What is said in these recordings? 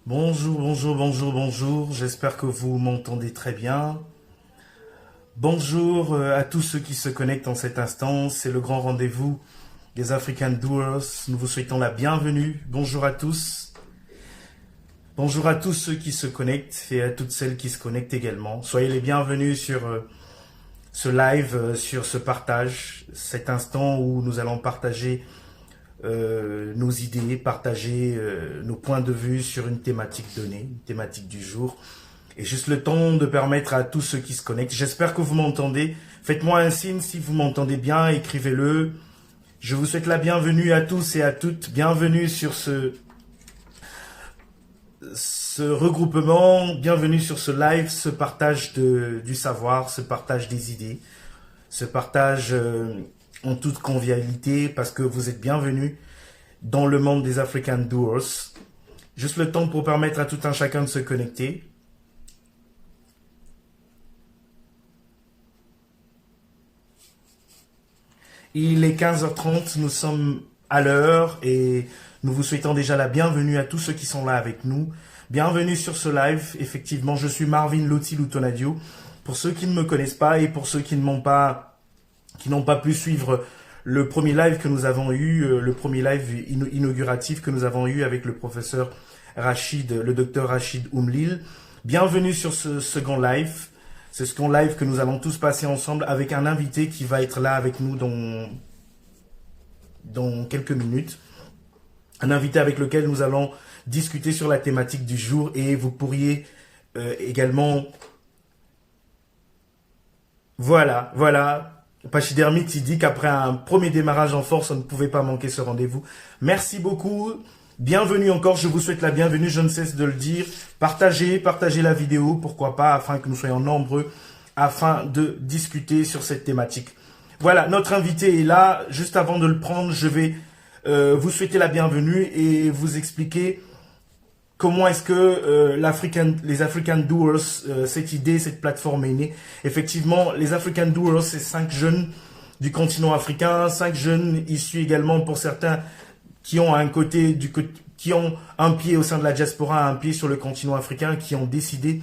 Bonjour, bonjour, bonjour, bonjour. J'espère que vous m'entendez très bien. Bonjour à tous ceux qui se connectent en cet instant. C'est le grand rendez-vous des African Doers. Nous vous souhaitons la bienvenue. Bonjour à tous. Bonjour à tous ceux qui se connectent et à toutes celles qui se connectent également. Soyez les bienvenus sur ce live, sur ce partage, cet instant où nous allons partager nos idées, partager nos points de vue sur une thématique donnée, une thématique du jour. Et juste le temps de permettre à tous ceux qui se connectent. J'espère que vous m'entendez. Faites-moi un signe si vous m'entendez bien, écrivez-le. Je vous souhaite la bienvenue à tous et à toutes. Bienvenue sur ce regroupement, bienvenue sur ce live, ce partage du savoir, ce partage des idées, ce partage en toute convivialité parce que vous êtes bienvenus dans le monde des African Doers. Juste le temps pour permettre à tout un chacun de se connecter. Il est 15h30, nous sommes à l'heure et nous vous souhaitons déjà la bienvenue à tous ceux qui sont là avec nous. Bienvenue sur ce live. Effectivement, je suis Marvin Loti Lutonadio. Pour ceux qui ne me connaissent pas et pour ceux qui n'ont pas pu suivre le premier live que nous avons eu, le premier live inauguratif que nous avons eu avec le professeur Rachid, le docteur Rachid Oumlil. Bienvenue sur ce second live. C'est ce live que nous allons tous passer ensemble avec un invité qui va être là avec nous dans quelques minutes. Un invité avec lequel nous allons discuter sur la thématique du jour et vous pourriez également... Voilà. Pachydermite, il dit qu'après un premier démarrage en force, on ne pouvait pas manquer ce rendez-vous. Merci beaucoup. Bienvenue encore, je vous souhaite la bienvenue, je ne cesse de le dire. Partagez la vidéo, pourquoi pas, afin que nous soyons nombreux, afin de discuter sur cette thématique. Voilà, notre invité est là. Juste avant de le prendre, je vais vous souhaiter la bienvenue et vous expliquer comment est-ce que les African Doers, cette idée, cette plateforme est née. Effectivement, les African Doers, c'est 5 jeunes du continent africain, 5 jeunes issus également pour certains qui ont qui ont un pied au sein de la diaspora, un pied sur le continent africain, qui ont décidé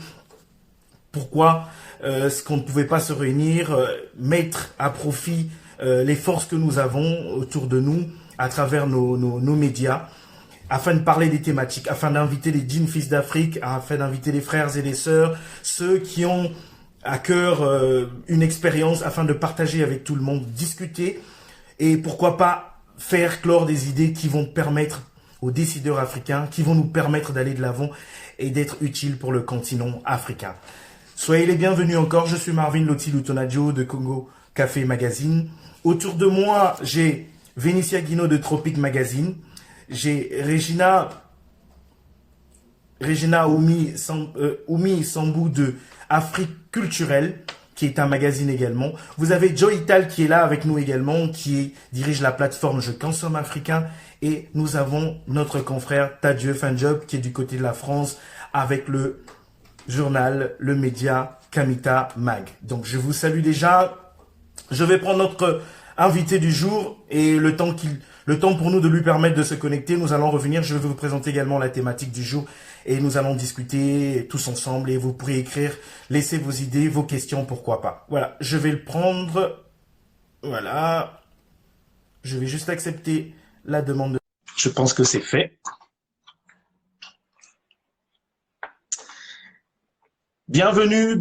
pourquoi ce qu'on ne pouvait pas se réunir, mettre à profit les forces que nous avons autour de nous à travers nos médias, afin de parler des thématiques, afin d'inviter les djinns fils d'Afrique, afin d'inviter les frères et les sœurs, ceux qui ont à cœur une expérience, afin de partager avec tout le monde, discuter et pourquoi pas faire clore des idées qui vont permettre aux décideurs africains, qui vont nous permettre d'aller de l'avant et d'être utiles pour le continent africain. Soyez les bienvenus encore, je suis Marvin Loti Lutonadio de Congo Café Magazine. Autour de moi, j'ai Vénitia Guino de Tropic Magazine, j'ai Regina Oumi Sambou de Afrique Culturelle, qui est un magazine également. Vous avez Joe Ital qui est là avec nous également, dirige la plateforme Je Consomme Africain. Et nous avons notre confrère Tadjeu Fanjob qui est du côté de la France avec le journal, le média Kamita Mag. Donc je vous salue déjà. Je vais prendre notre invité du jour et le temps pour nous de lui permettre de se connecter, nous allons revenir. Je vais vous présenter également la thématique du jour et nous allons discuter tous ensemble et vous pourrez écrire, laisser vos idées, vos questions, pourquoi pas. Voilà, je vais le prendre. Voilà. Je vais juste accepter la demande. Je pense que c'est fait. Bienvenue.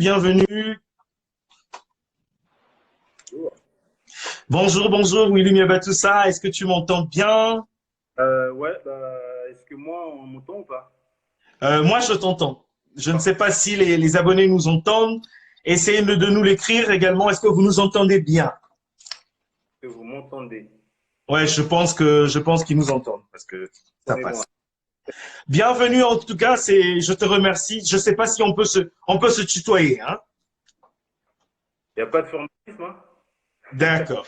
Bonjour, Willy Miabatoussa, est-ce que tu m'entends bien? Ouais, est-ce que moi, on m'entend ou pas? Moi, je t'entends. Je ne sais pas si les abonnés nous entendent. Essayez de nous l'écrire également. Est-ce que vous nous entendez bien? Que vous m'entendez? Ouais, je pense qu'ils nous entendent parce que ça passe. Bienvenue en tout cas, je te remercie. Je ne sais pas si on peut se tutoyer, hein? Il n'y a pas de formalisme, hein? D'accord.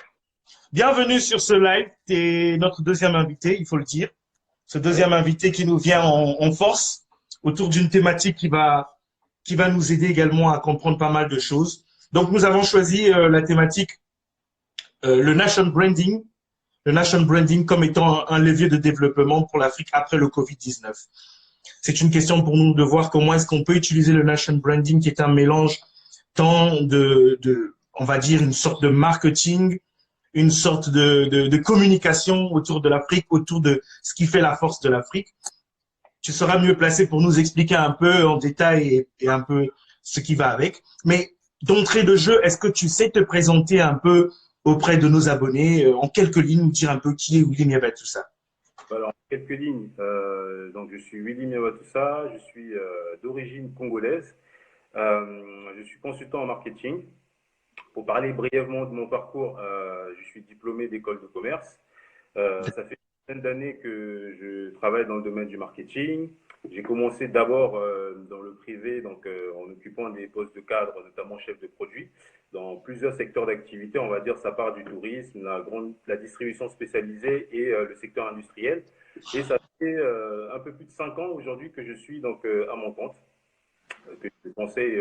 Bienvenue sur ce live. Tu es notre deuxième invité, il faut le dire. Ce deuxième invité qui nous vient en force autour d'une thématique qui va nous aider également à comprendre pas mal de choses. Donc, nous avons choisi la thématique le nation branding comme étant un levier de développement pour l'Afrique après le Covid-19. c'est une question pour nous de voir comment est-ce qu'on peut utiliser le nation branding, qui est un mélange tant on va dire, une sorte de marketing, une sorte de communication autour de l'Afrique, autour de ce qui fait la force de l'Afrique. Tu seras mieux placé pour nous expliquer un peu en détail et un peu ce qui va avec. Mais d'entrée de jeu, est-ce que tu sais te présenter un peu auprès de nos abonnés, en quelques lignes, nous dire un peu qui est Willy Miabatoussa? Alors, quelques lignes. Donc, je suis Willy Miawatusa, je suis d'origine congolaise. Je suis consultant en marketing. Pour parler brièvement de mon parcours, je suis diplômé d'école de commerce. Ça fait une dizaine d'années que je travaille dans le domaine du marketing. J'ai commencé d'abord dans le privé, donc en occupant des postes de cadre, notamment chef de produit, dans plusieurs secteurs d'activité. On va dire ça part du tourisme, la distribution spécialisée et le secteur industriel. Et ça fait un peu plus de 5 ans aujourd'hui que je suis donc à mon compte, que je conseille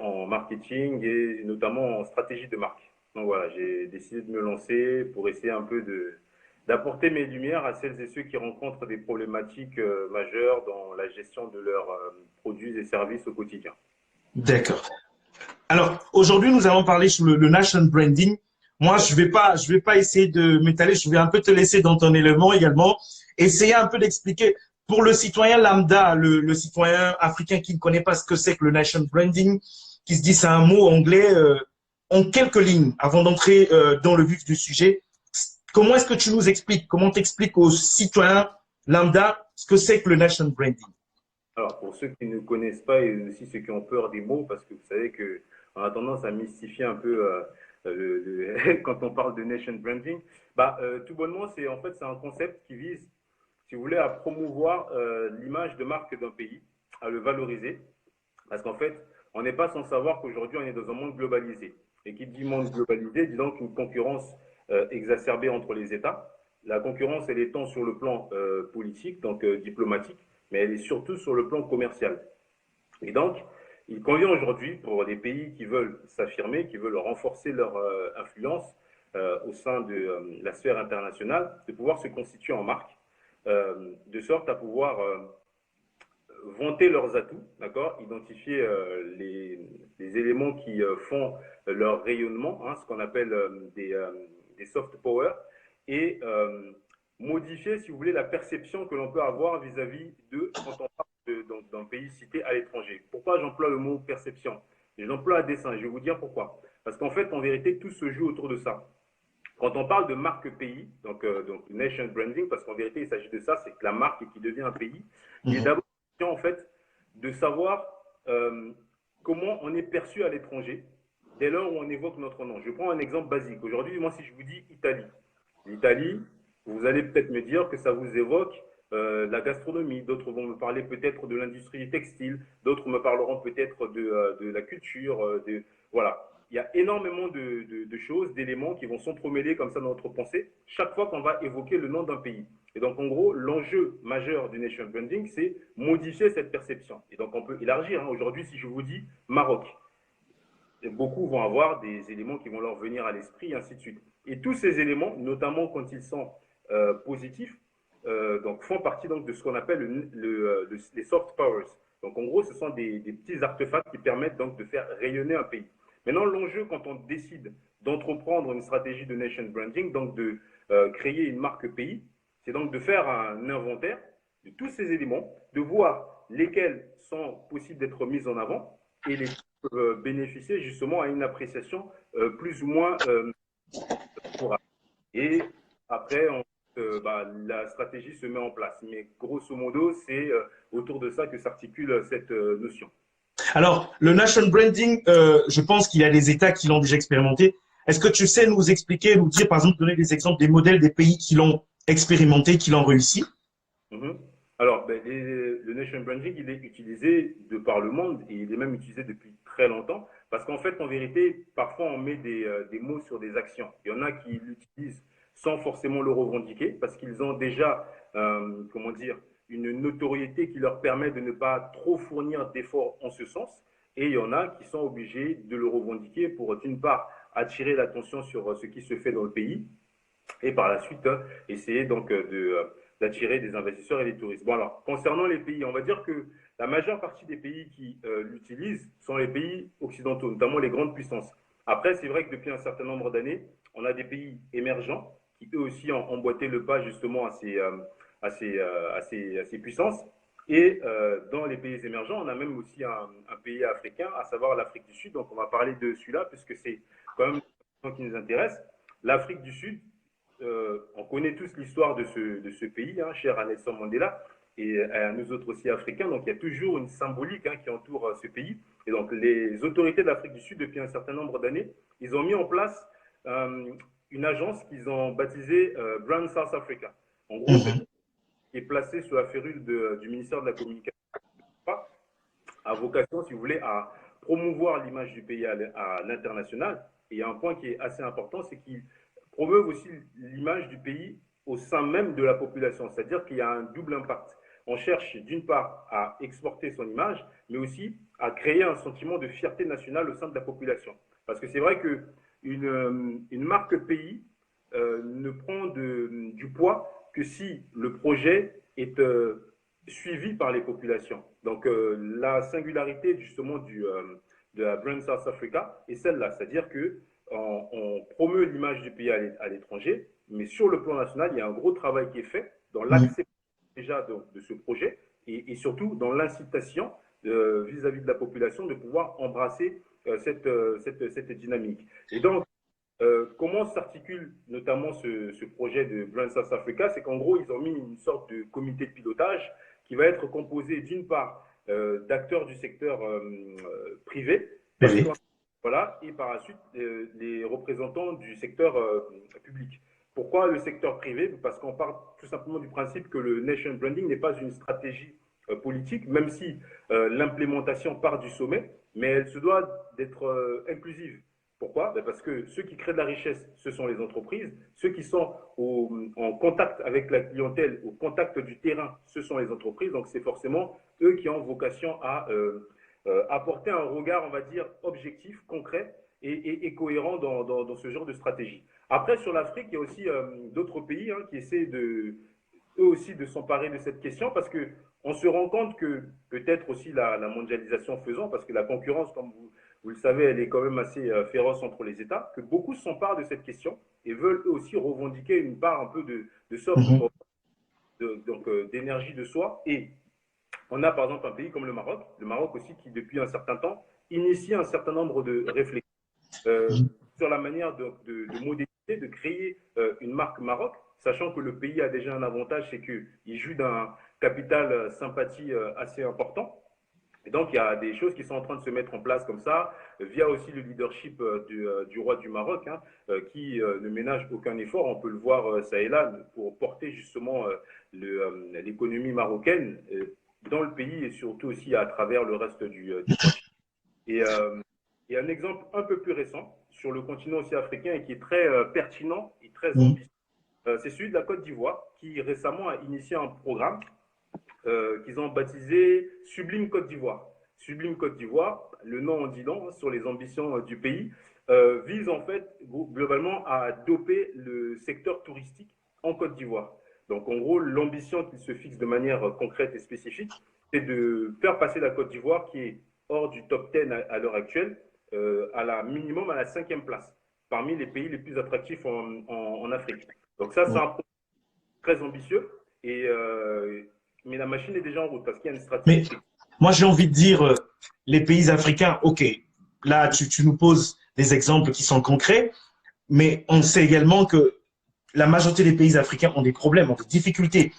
en marketing et notamment en stratégie de marque. Donc voilà, j'ai décidé de me lancer pour essayer un peu d'apporter mes lumières à celles et ceux qui rencontrent des problématiques majeures dans la gestion de leurs produits et services au quotidien. D'accord. Alors, aujourd'hui, nous allons parler sur le nation branding. Moi, je vais pas essayer de m'étaler. Je vais un peu te laisser dans ton élément également. Essayer un peu d'expliquer pour le citoyen lambda, le citoyen africain qui ne connaît pas ce que c'est que le nation branding, qui se dit c'est un mot anglais, en quelques lignes, avant d'entrer dans le vif du sujet. Comment est-ce que tu nous expliques, comment t'expliques aux citoyens lambda ce que c'est que le nation branding? Alors, pour ceux qui ne connaissent pas et aussi ceux qui ont peur des mots, parce que vous savez qu'on a tendance à mystifier un peu quand on parle de nation branding, tout bonnement, c'est un concept qui vise, si vous voulez, à promouvoir l'image de marque d'un pays, à le valoriser, parce qu'en fait, on n'est pas sans savoir qu'aujourd'hui, on est dans un monde globalisé. Et qui dit monde globalisé, dit donc une concurrence exacerbée entre les États. La concurrence, elle est tant sur le plan politique, donc diplomatique, mais elle est surtout sur le plan commercial. Et donc, il convient aujourd'hui pour des pays qui veulent s'affirmer, qui veulent renforcer leur influence au sein de la sphère internationale, de pouvoir se constituer en marque, de sorte à pouvoir vanter leurs atouts, d'accord, identifier les éléments qui font leur rayonnement, hein, ce qu'on appelle des soft power, et modifier, si vous voulez, la perception que l'on peut avoir vis-à-vis de quand on parle d'un pays cité à l'étranger. Pourquoi j'emploie le mot perception? Je l'emploie à dessein, je vais vous dire pourquoi. Parce qu'en fait, en vérité, tout se joue autour de ça. Quand on parle de marque pays, donc nation branding, parce qu'en vérité, il s'agit de ça, c'est que la marque qui devient un pays, il est d'abord question, en fait, de savoir comment on est perçu à l'étranger dès lors où on évoque notre nom. Je prends un exemple basique. Aujourd'hui, moi, si je vous dis Italie, l'Italie, vous allez peut-être me dire que ça vous évoque la gastronomie. D'autres vont me parler peut-être de l'industrie textile. D'autres me parleront peut-être de la culture. Voilà. Il y a énormément de choses, d'éléments qui vont s'entremêler comme ça dans notre pensée chaque fois qu'on va évoquer le nom d'un pays. Et donc, en gros, l'enjeu majeur du nation branding, c'est modifier cette perception. Et donc, on peut élargir. Hein. Aujourd'hui, si je vous dis Maroc, beaucoup vont avoir des éléments qui vont leur venir à l'esprit, et ainsi de suite. Et tous ces éléments, notamment quand ils sont positifs, donc font partie donc, de ce qu'on appelle les soft powers. Donc, en gros, ce sont des petits artefacts qui permettent donc de faire rayonner un pays. Maintenant, l'enjeu, quand on décide d'entreprendre une stratégie de nation branding, donc de créer une marque pays, c'est donc de faire un inventaire de tous ces éléments, de voir lesquels sont possibles d'être mis en avant et lesquels peuvent bénéficier justement à une appréciation plus ou moins favorable. Et après, la stratégie se met en place. Mais grosso modo, c'est autour de ça que s'articule cette notion. Alors, le nation branding, je pense qu'il y a des États qui l'ont déjà expérimenté. Est-ce que tu sais nous expliquer, nous dire, par exemple, donner des exemples des modèles des pays qui l'ont expérimenté, qui l'ont réussi? Mhm. Alors, le nation branding, il est utilisé de par le monde et il est même utilisé depuis très longtemps parce qu'en fait, en vérité, parfois on met des mots sur des actions. Il y en a qui l'utilisent sans forcément le revendiquer parce qu'ils ont déjà, comment dire, une notoriété qui leur permet de ne pas trop fournir d'efforts en ce sens. Et il y en a qui sont obligés de le revendiquer pour, d'une part, attirer l'attention sur ce qui se fait dans le pays et par la suite essayer donc d'attirer des investisseurs et des touristes. Bon, alors, concernant les pays, on va dire que la majeure partie des pays qui l'utilisent sont les pays occidentaux, notamment les grandes puissances. Après, c'est vrai que depuis un certain nombre d'années, on a des pays émergents qui eux aussi ont emboîté le pas justement à ces puissances. Et dans les pays émergents, on a même aussi un pays africain, à savoir l'Afrique du Sud. Donc on va parler de celui-là, puisque c'est quand même ce qui nous intéresse. L'Afrique du Sud, on connaît tous l'histoire de ce pays, hein, cher à Nelson Mandela, et à nous autres aussi africains. Donc il y a toujours une symbolique qui entoure ce pays. Et donc les autorités de l'Afrique du Sud, depuis un certain nombre d'années, ils ont mis en place une agence qu'ils ont baptisée Brand South Africa. En gros, cette qui est placée sous la férule du ministère de la Communication a vocation, si vous voulez, à promouvoir l'image du pays à l'international. Et il y a un point qui est assez important, c'est qu'ils promeuvent aussi l'image du pays au sein même de la population. C'est-à-dire qu'il y a un double impact. On cherche d'une part à exporter son image, mais aussi à créer un sentiment de fierté nationale au sein de la population. Parce que c'est vrai qu'une marque pays ne prend du poids que si le projet est suivi par les populations. Donc la singularité justement de la Brand South Africa est celle-là, c'est-à-dire que on promeut l'image du pays à l'étranger, mais sur le plan national, il y a un gros travail qui est fait dans l'accès déjà de ce projet et surtout dans l'incitation vis-à-vis de la population de pouvoir embrasser cette dynamique. Et donc, comment s'articule notamment ce projet de Brand South Africa? C'est qu'en gros, ils ont mis une sorte de comité de pilotage qui va être composé d'une part d'acteurs du secteur privé, voilà, et par la suite les représentants du secteur public. Pourquoi le secteur privé? Parce qu'on part tout simplement du principe que le nation branding n'est pas une stratégie politique, même si l'implémentation part du sommet, mais elle se doit d'être inclusive. Pourquoi? Parce que ceux qui créent de la richesse, ce sont les entreprises. Ceux qui sont en contact avec la clientèle, au contact du terrain, ce sont les entreprises. Donc, c'est forcément eux qui ont vocation à apporter un regard, on va dire, objectif, concret et cohérent dans ce genre de stratégie. Après, sur l'Afrique, il y a aussi d'autres pays qui essaient eux aussi de s'emparer de cette question parce que on se rend compte que peut-être aussi la mondialisation faisant, parce que la concurrence, comme vous le savez, elle est quand même assez féroce entre les États, que beaucoup s'emparent de cette question et veulent eux aussi revendiquer une part un peu de soft power, donc d'énergie de soi. Et on a par exemple un pays comme le Maroc aussi qui depuis un certain temps initie un certain nombre de réflexions sur la manière de modéliser, de créer une marque Maroc, sachant que le pays a déjà un avantage, c'est qu'il joue d'un capital sympathie assez important. Et donc, il y a des choses qui sont en train de se mettre en place comme ça, via aussi le leadership du roi du Maroc, qui ne ménage aucun effort. On peut le voir ça et là pour porter justement l'économie marocaine dans le pays et surtout aussi à travers le reste du continent. Et un exemple un peu plus récent sur le continent aussi africain et qui est très pertinent et très ambitieux, c'est celui de la Côte d'Ivoire qui récemment a initié un programme qu'ils ont baptisé Sublime Côte d'Ivoire. Sublime Côte d'Ivoire, le nom en dit long sur les ambitions du pays, vise en fait globalement à doper le secteur touristique en Côte d'Ivoire. Donc en gros, l'ambition qu'il se fixe de manière concrète et spécifique, c'est de faire passer la Côte d'Ivoire, qui est hors du top 10 à l'heure actuelle, à la minimum à la 5e place, parmi les pays les plus attractifs en Afrique. Donc ça, c'est un projet très ambitieux et mais la machine est déjà en route parce qu'il y a une stratégie. Mais moi, j'ai envie de dire, les pays africains, ok, là, tu nous poses des exemples qui sont concrets, mais on sait également que la majorité des pays africains ont des problèmes, ont des difficultés.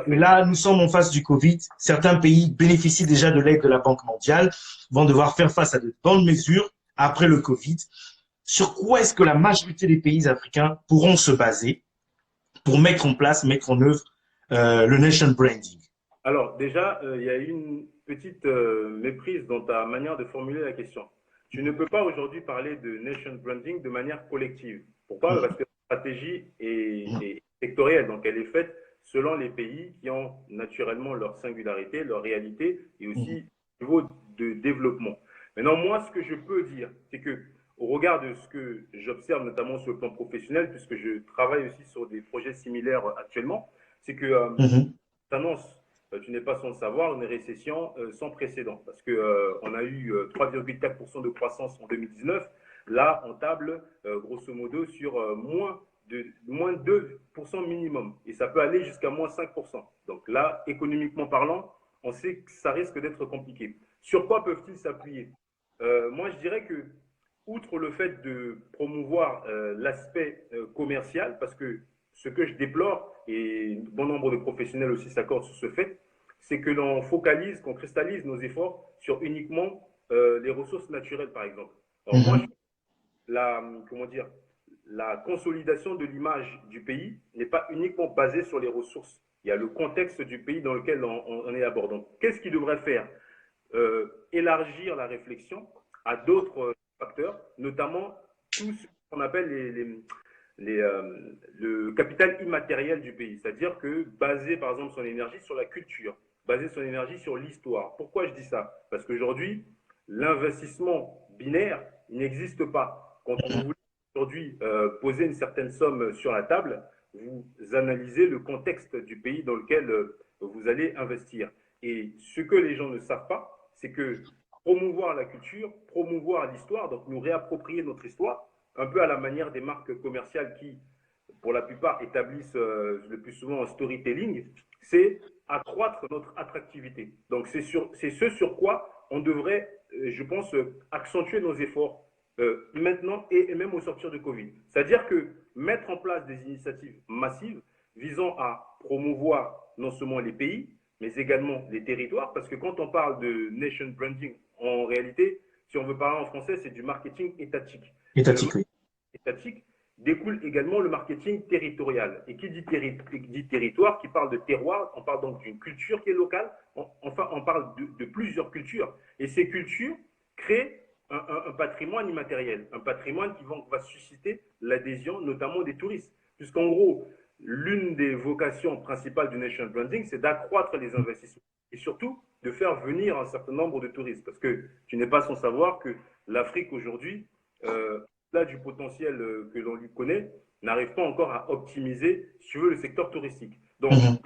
Là, nous sommes en face du Covid. Certains pays bénéficient déjà de l'aide de la Banque mondiale, vont devoir faire face à de bonnes mesures après le Covid. Sur quoi est-ce que la majorité des pays africains pourront se baser pour mettre en place, mettre en œuvre le nation branding? Alors déjà, il y a une petite méprise dans ta manière de formuler la question. Tu ne peux pas aujourd'hui parler de nation branding de manière collective. Pourquoi? Parce que la stratégie est sectorielle, donc elle est faite selon les pays qui ont naturellement leur singularité, leur réalité et aussi le niveau de développement. Maintenant, moi, ce que je peux dire, c'est que au regard de ce que j'observe, notamment sur le plan professionnel, puisque je travaille aussi sur des projets similaires actuellement, C'est que Mhm. annonce, tu n'es pas sans le savoir, une récession sans précédent. Parce que on a eu 3,4% de croissance en 2019. Là, on table grosso modo sur moins 2% minimum. Et ça peut aller jusqu'à moins 5%. Donc là, économiquement parlant, on sait que ça risque d'être compliqué. Sur quoi peuvent-ils s'appuyer? Moi, je dirais que, outre le fait de promouvoir l'aspect commercial, parce que ce que je déplore, et bon nombre de professionnels aussi s'accordent sur ce fait, c'est que l'on focalise, qu'on cristallise nos efforts sur uniquement les ressources naturelles, par exemple. Alors moi, Mhm. comment dire, la consolidation de l'image du pays n'est pas uniquement basée sur les ressources. Il y a le contexte du pays dans lequel on est abordé. Donc, qu'est-ce qu'il devrait faire? Élargir la réflexion à d'autres facteurs, notamment tout ce qu'on appelle le capital immatériel du pays. C'est-à-dire que baser, par exemple, son énergie sur la culture, baser son énergie sur l'histoire. Pourquoi je dis ça? Parce qu'aujourd'hui, l'investissement binaire n'existe pas. Quand vous voulez aujourd'hui poser une certaine somme sur la table, vous analysez le contexte du pays dans lequel vous allez investir. Et ce que les gens ne savent pas, c'est que promouvoir la culture, promouvoir l'histoire, donc nous réapproprier notre histoire, un peu à la manière des marques commerciales qui, pour la plupart, établissent le plus souvent un storytelling, c'est accroître notre attractivité. Donc c'est ce sur quoi on devrait, je pense, accentuer nos efforts maintenant et même au sortir de Covid. C'est-à-dire que mettre en place des initiatives massives visant à promouvoir non seulement les pays, mais également les territoires, parce que quand on parle de nation branding, en réalité, si on veut parler en français, c'est du marketing étatique. Mais le Étatique, marketing oui. étatique découle également le marketing territorial. Et qui dit territoire, qui parle de terroir, on parle donc d'une culture qui est locale, enfin on parle de plusieurs cultures. Et ces cultures créent un patrimoine immatériel, un patrimoine qui va susciter l'adhésion notamment des touristes. Puisqu'en gros, l'une des vocations principales du nation branding, c'est d'accroître les investissements et surtout de faire venir un certain nombre de touristes. Parce que tu n'es pas sans savoir que l'Afrique aujourd'hui, là du potentiel que l'on lui connaît, n'arrive pas encore à optimiser, si tu veux, le secteur touristique. Donc, Mhm.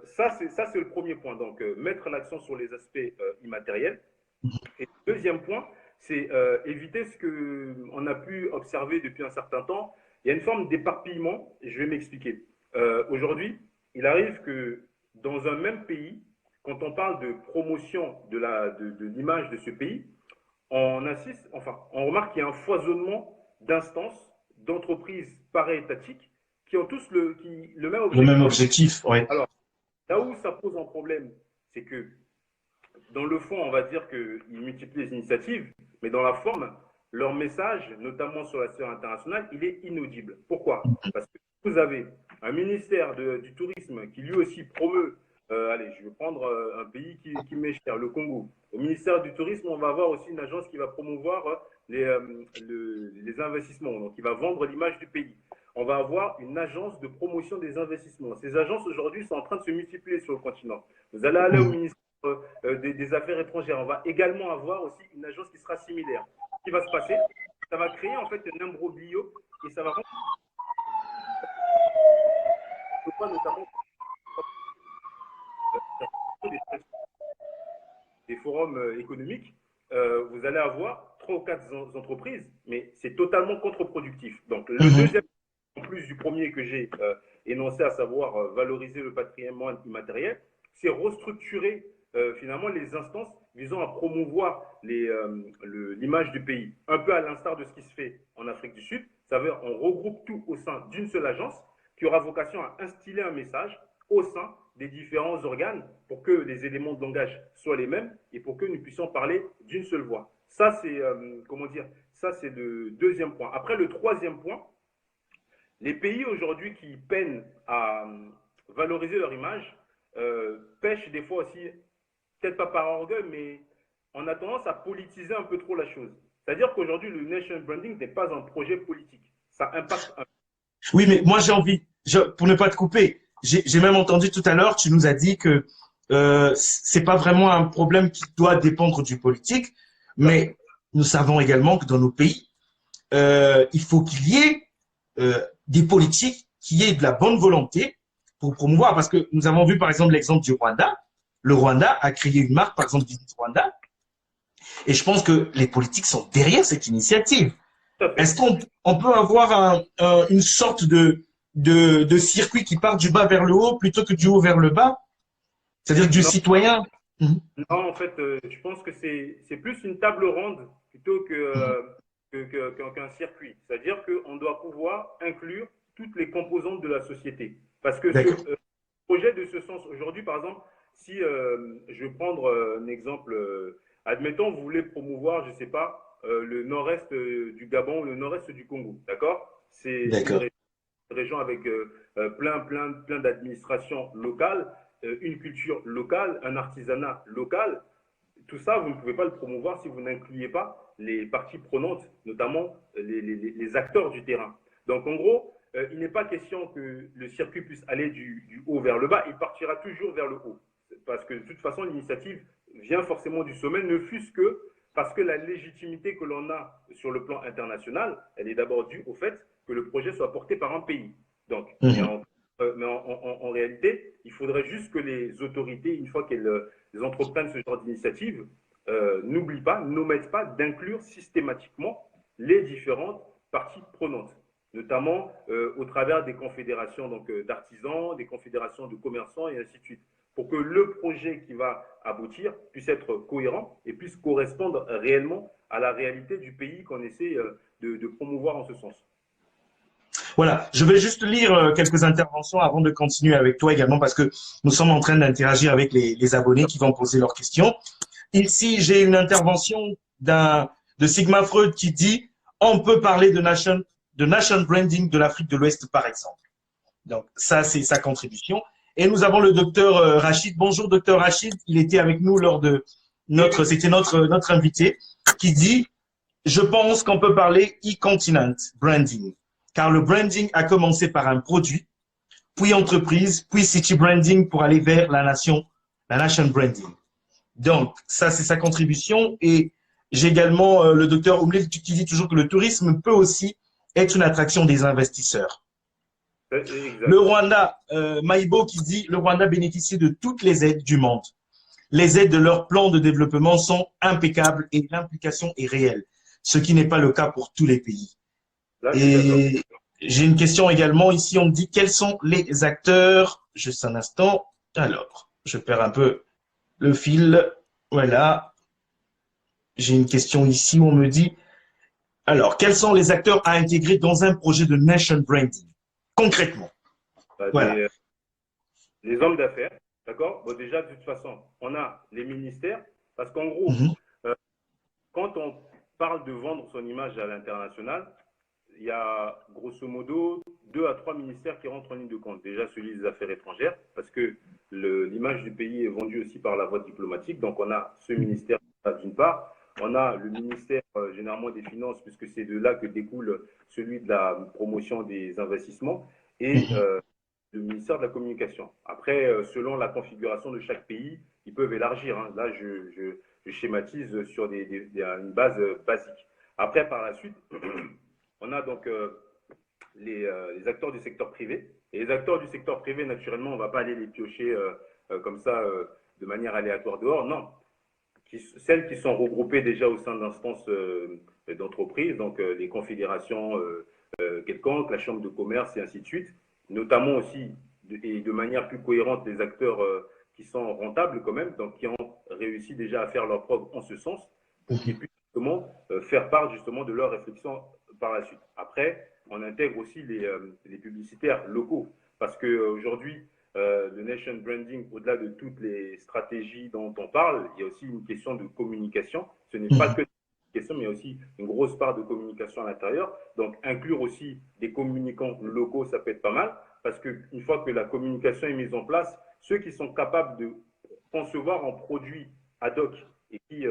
ça, c'est le premier point. Donc, mettre l'accent sur les aspects immatériels. Et le deuxième point, c'est éviter ce qu'on a pu observer depuis un certain temps. Il y a une forme d'éparpillement, et je vais m'expliquer. Aujourd'hui, il arrive que dans un même pays, quand on parle de promotion de l'image de ce pays, on assiste, enfin, on remarque qu'il y a un foisonnement d'instances, d'entreprises para-étatiques qui ont tous le même Le même objectif. objectif, oui. Alors, là où ça pose un problème, c'est que dans le fond, on va dire qu'ils multiplient les initiatives, mais dans la forme, leur message, notamment sur la scène internationale, il est inaudible. Pourquoi? Parce que vous avez un ministère du tourisme qui lui aussi promeut, allez, je vais prendre un pays qui m'est cher, le Congo. Au ministère du tourisme, on va avoir aussi une agence qui va promouvoir les investissements, donc qui va vendre l'image du pays. On va avoir une agence de promotion des investissements. Ces agences aujourd'hui sont en train de se multiplier sur le continent. Vous allez aller au Mhm. ministère des Affaires étrangères. On va également avoir aussi une agence qui sera similaire. Ce qui va se passer, ça va créer en fait un imbroglio et ça va rendre notamment des forums économiques. Vous allez avoir trois ou quatre entreprises, mais c'est totalement contre-productif. Donc le Mhm. deuxième, en plus du premier que j'ai énoncé, à savoir valoriser le patrimoine immatériel, c'est restructurer finalement les instances visant à promouvoir l'image du pays. Un peu à l'instar de ce qui se fait en Afrique du Sud, ça veut dire on regroupe tout au sein d'une seule agence qui aura vocation à instiller un message au sein des différents organes pour que les éléments de langage soient les mêmes et pour que nous puissions parler d'une seule voix. Ça, c'est comment dire, ça, c'est le deuxième point. Après, le troisième point, les pays aujourd'hui qui peinent à valoriser leur image pêchent des fois aussi, peut-être pas par orgueil, mais on a tendance à politiser un peu trop la chose. C'est-à-dire qu'aujourd'hui, le nation branding n'est pas un projet politique. Ça impacte un. Oui, mais moi j'ai envie, pour ne pas te couper, j'ai même entendu tout à l'heure, tu nous as dit que c'est pas vraiment un problème qui doit dépendre du politique, Tout à fait. mais nous savons également que dans nos pays, il faut qu'il y ait des politiques, qu'il y ait de la bonne volonté pour promouvoir. Parce que nous avons vu, par exemple, l'exemple du Rwanda. Le Rwanda a créé une marque, par exemple, Visit Rwanda. Et je pense que les politiques sont derrière cette initiative. Tout à fait. Est-ce qu'on peut avoir une sorte de circuit qui part du bas vers le haut plutôt que du haut vers le bas? C'est-à-dire du Non, citoyen. Mhm. non, en fait, je pense que c'est plus une table ronde plutôt qu'un circuit. C'est-à-dire qu'on doit pouvoir inclure toutes les composantes de la société. Parce que D'accord. projet de ce sens, aujourd'hui, par exemple, si je vais prendre un exemple, admettons, vous voulez promouvoir, je ne sais pas, le nord-est du Gabon ou le nord-est du Congo, d'accord? C'est une D'accord. région avec plein d'administrations locales, une culture locale, un artisanat local. Tout ça, vous ne pouvez pas le promouvoir si vous n'incluez pas les parties prenantes, notamment les acteurs du terrain. Donc, en gros, il n'est pas question que le circuit puisse aller du haut vers le bas, il partira toujours vers le haut. Parce que de toute façon, l'initiative vient forcément du sommet, ne fût-ce que parce que la légitimité que l'on a sur le plan international, elle est d'abord due au fait que le projet soit porté par un pays. Donc, Mhm. en réalité, il faudrait juste que les autorités, une fois qu'elles entreprennent ce genre d'initiative, n'oublient pas, n'omettent pas d'inclure systématiquement les différentes parties prenantes, notamment au travers des confédérations d'artisans, des confédérations de commerçants et ainsi de suite, pour que le projet qui va aboutir puisse être cohérent et puisse correspondre réellement à la réalité du pays qu'on essaie de promouvoir en ce sens. Voilà, je vais juste lire quelques interventions avant de continuer avec toi également parce que nous sommes en train d'interagir avec les abonnés qui vont poser leurs questions. Ici, j'ai une intervention de Sigma Freud qui dit on peut parler de nation branding de l'Afrique de l'Ouest, par exemple. Donc, ça, c'est sa contribution. Et nous avons le docteur Rachid. Bonjour, docteur Rachid. Il était avec nous lors de Oui, oui. c'était notre invité qui dit je pense qu'on peut parler e-continent branding, car le branding a commencé par un produit, puis entreprise, puis city branding pour aller vers la nation branding. Donc, ça, c'est sa contribution. Et j'ai également le docteur Oumlil qui dit toujours que le tourisme peut aussi être une attraction des investisseurs. Le Exact. Rwanda, Maïbo qui dit le Rwanda bénéficie de toutes les aides du monde. Les aides de leur plan de développement sont impeccables et l'implication est réelle, ce qui n'est pas le cas pour tous les pays. Là, je suis d'accord. Et j'ai une question également. Ici, on me dit quels sont les acteurs. Juste un instant. Alors, je perds un peu le fil. Voilà. J'ai une question ici où on me dit alors, quels sont les acteurs à intégrer dans un projet de nation branding concrètement? Bah, Voilà. des hommes d'affaires, d'accord? Bon, déjà, de toute façon, on a les ministères, parce qu'en gros, Mhm, euh, quand on parle de vendre son image à l'international, il y a grosso modo 2 à 3 ministères qui rentrent en ligne de compte. Déjà celui des affaires étrangères, parce que l'image du pays est vendue aussi par la voie diplomatique. Donc on a ce ministère d'une part. On a le ministère généralement des Finances, puisque c'est de là que découle celui de la promotion des investissements, et mhm. le ministère de la Communication. Après, selon la configuration de chaque pays, ils peuvent élargir. Hein. Là, je schématise sur une base basique. Après, par la suite, on a donc les acteurs du secteur privé. Et les acteurs du secteur privé, naturellement, on ne va pas aller les piocher comme ça de manière aléatoire dehors. Non. Celles qui sont regroupées déjà au sein d'instances d'entreprises, donc les confédérations quelconques, la chambre de commerce et ainsi de suite, notamment aussi et de manière plus cohérente les acteurs qui sont rentables quand même, donc qui ont réussi déjà à faire leur preuve en ce sens, pour qu'ils puissent justement faire part justement de leurs réflexions par la suite. Après, on intègre aussi les publicitaires locaux, parce qu'aujourd'hui, le nation branding, au-delà de toutes les stratégies dont on parle, il y a aussi une question de communication. Ce n'est pas que une question, mais il y a aussi une grosse part de communication à l'intérieur. Donc, inclure aussi des communicants locaux, ça peut être pas mal, parce qu'une fois que la communication est mise en place, ceux qui sont capables de concevoir un produit ad hoc et qui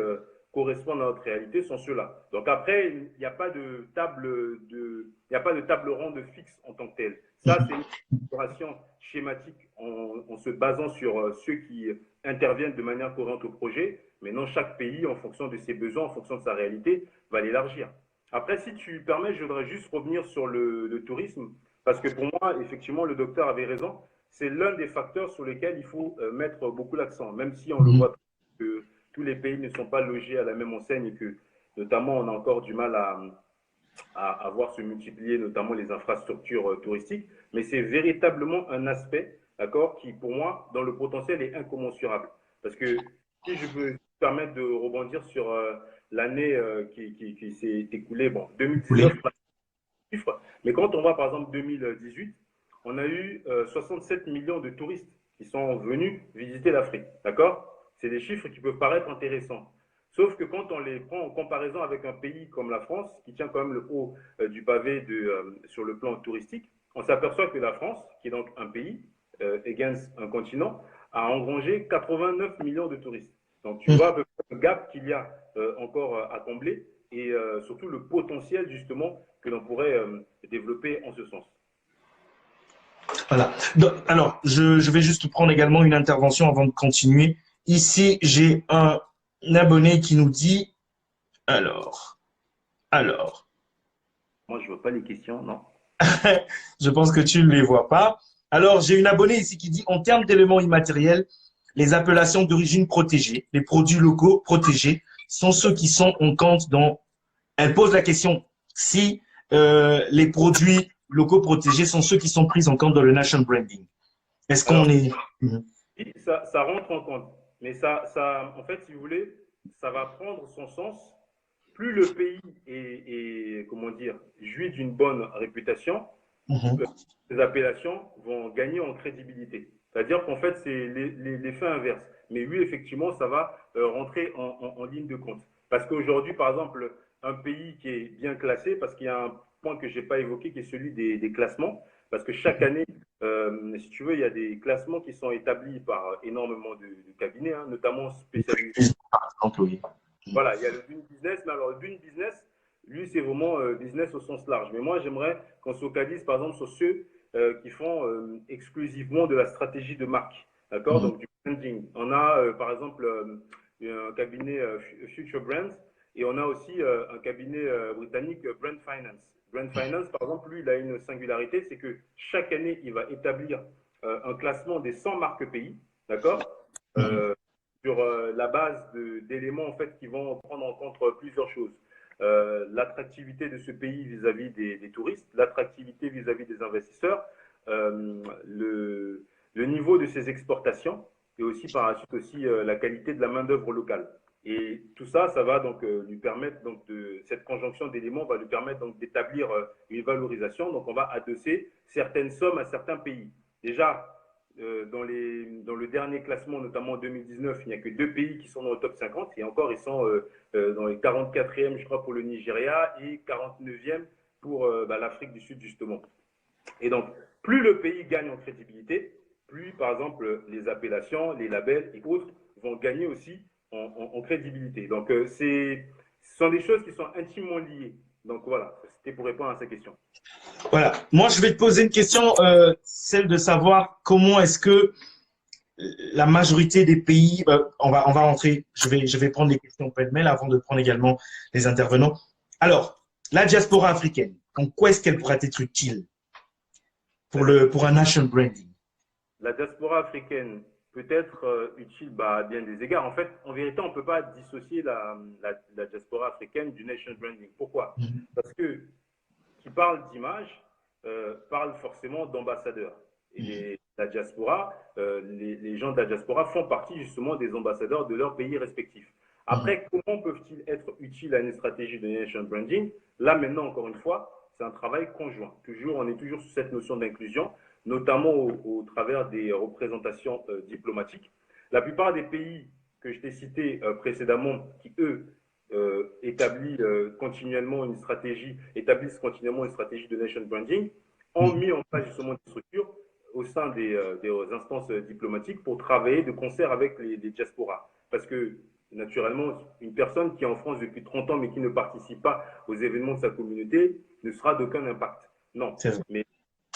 correspondent à notre réalité sont ceux-là. Donc après, il n'y a pas de table ronde fixe en tant que telle. Ça, c'est une configuration schématique en se basant sur ceux qui interviennent de manière courante au projet. Maintenant, chaque pays, en fonction de ses besoins, en fonction de sa réalité, va l'élargir. Après, si tu permets, je voudrais juste revenir sur le tourisme, parce que pour moi, effectivement, le docteur avait raison. c'est l'un des facteurs sur lesquels il faut mettre beaucoup l'accent, même si on le voit que tous les pays ne sont pas logés à la même enseigne et que, notamment, on a encore du mal à voir se multiplier, notamment les infrastructures touristiques. Mais c'est véritablement un aspect, d'accord, qui, pour moi, dans le potentiel, est incommensurable. Parce que si je peux me permettre de rebondir sur l'année qui s'est écoulée, bon, 2019, chiffres. Mais quand on voit par exemple 2018, on a eu 67 millions de touristes qui sont venus visiter l'Afrique. D'accord? C'est des chiffres qui peuvent paraître intéressants. Sauf que quand on les prend en comparaison avec un pays comme la France, qui tient quand même le haut du pavé sur le plan touristique, on s'aperçoit que la France, qui est donc un pays, against un continent, a engrangé 89 millions de touristes. Donc tu vois le gap qu'il y a encore à combler et surtout le potentiel justement que l'on pourrait développer en ce sens. Voilà. Donc, alors, je vais juste prendre également une intervention avant de continuer. Ici, j'ai un abonné qui nous dit, alors, Moi, je ne vois pas les questions, non. je pense que tu ne les vois pas. Alors, j'ai une abonnée ici qui dit, en termes d'éléments immatériels, les appellations d'origine protégée, les produits locaux protégés, sont ceux qui sont en compte dans. Elle pose la question si les produits locaux protégés sont ceux qui sont pris en compte dans le nation branding. Est-ce qu'on Alors, est. oui, ça rentre en compte. Mais en fait, si vous voulez, ça va prendre son sens. Plus le pays comment dire, jouit d'une bonne réputation, les appellations vont gagner en crédibilité. C'est-à-dire qu'en fait, c'est l'effet inverse. Mais oui, effectivement, ça va rentrer en ligne de compte. Parce qu'aujourd'hui, par exemple, un pays qui est bien classé, parce qu'il y a un point que je n'ai pas évoqué, qui est celui des classements, parce que chaque année, si tu veux, il y a des classements qui sont établis par énormément de cabinets, hein, notamment spécialisés. Voilà, il y a le Dune Business, mais alors le Dune Business, lui, c'est vraiment business au sens large. Mais moi, j'aimerais qu'on se focalise, par exemple, sur ceux qui font exclusivement de la stratégie de marque, d'accord? Donc, du branding. On a, par exemple, un cabinet Future Brands et on a aussi un cabinet britannique Brand Finance. Brand Finance, par exemple, lui, il a une singularité, c'est que chaque année, il va établir un classement des 100 marques pays, d'accord? Sur la base d'éléments en fait qui vont prendre en compte plusieurs choses. L'attractivité de ce pays vis-à-vis des touristes, l'attractivité vis-à-vis des investisseurs, le niveau de ses exportations et aussi par la suite aussi la qualité de la main-d'œuvre locale. Et tout ça, ça va donc lui permettre, donc cette conjonction d'éléments va lui permettre donc d'établir une valorisation. Donc on va adosser certaines sommes à certains pays. Déjà, dans le dernier classement, notamment en 2019, il n'y a que deux pays qui sont dans le top 50 et encore ils sont dans les 44e, je crois, pour le Nigeria et 49e pour l'Afrique du Sud, justement. Et donc, plus le pays gagne en crédibilité, plus, par exemple, les appellations, les labels et autres vont gagner aussi en crédibilité. Donc, ce sont des choses qui sont intimement liées. Donc, voilà, c'était pour répondre à sa question. Voilà. Moi, je vais te poser une question, celle de savoir comment est-ce que la majorité des pays, on va rentrer, je vais prendre les questions pêle-mêle avant de prendre également les intervenants. Alors, la diaspora africaine, en quoi est-ce qu'elle pourrait être utile pour un nation branding? La diaspora africaine peut être utile à bien des égards. En fait, en vérité, on ne peut pas dissocier la diaspora africaine du nation branding. Pourquoi? Parce que qui parle d'image parle forcément d'ambassadeurs. Et la diaspora, les gens de la diaspora font partie justement des ambassadeurs de leur pays respectifs. Après, comment peuvent-ils être utiles à une stratégie de nation branding? Là, maintenant, encore une fois, c'est un travail conjoint. On est toujours sur cette notion d'inclusion, notamment au travers des représentations diplomatiques. La plupart des pays que je t'ai cités précédemment, qui eux établissent continuellement une stratégie de nation branding, ont mis en place justement des structures au sein des instances diplomatiques pour travailler de concert avec les diasporas. Parce que, naturellement, une personne qui est en France depuis 30 ans mais qui ne participe pas aux événements de sa communauté ne sera d'aucun impact. Non. Mais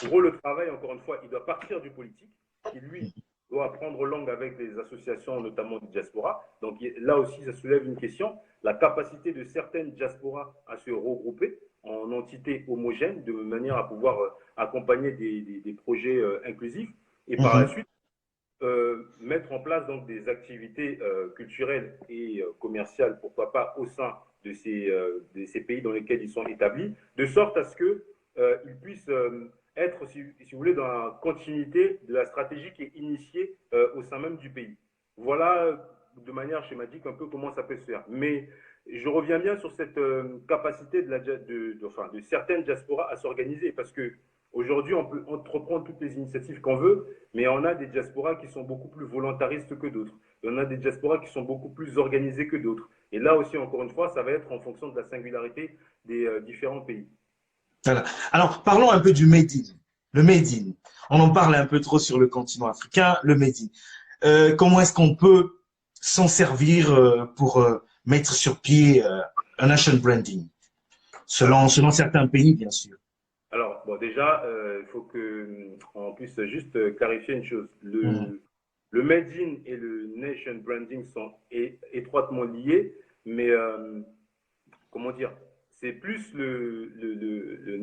pour eux, le travail, encore une fois, il doit partir du politique, qui lui doit prendre langue avec les associations, notamment de diaspora. Donc là aussi, ça soulève une question. La capacité de certaines diasporas à se regrouper en entités homogènes de manière à pouvoir accompagner des projets inclusifs. Et par la Mhm. suite, mettre en place donc des activités culturelles et commerciales, pourquoi pas, au sein de ces pays dans lesquels ils sont établis, de sorte à ce que ils puissent être, si vous voulez, dans la continuité de la stratégie qui est initiée au sein même du pays. Voilà, de manière schématique, un peu comment ça peut se faire. Mais je reviens bien sur cette capacité enfin, de certaines diasporas à s'organiser, parce que aujourd'hui, on peut entreprendre toutes les initiatives qu'on veut, mais on a des diasporas qui sont beaucoup plus volontaristes que d'autres. Et on a des diasporas qui sont beaucoup plus organisées que d'autres. Et là aussi, encore une fois, ça va être en fonction de la singularité des différents pays. Voilà. Alors, parlons un peu du Made in. Le Made in. On en parle un peu trop sur le continent africain, le Made in. Comment est-ce qu'on peut s'en servir pour mettre sur pied un nation branding, Alors, selon certains pays, bien sûr. alors bon, déjà, il faut qu'on puisse juste clarifier une chose. Mhm. Le Made in et le Nation Branding sont étroitement liés, mais comment dire, c'est plus le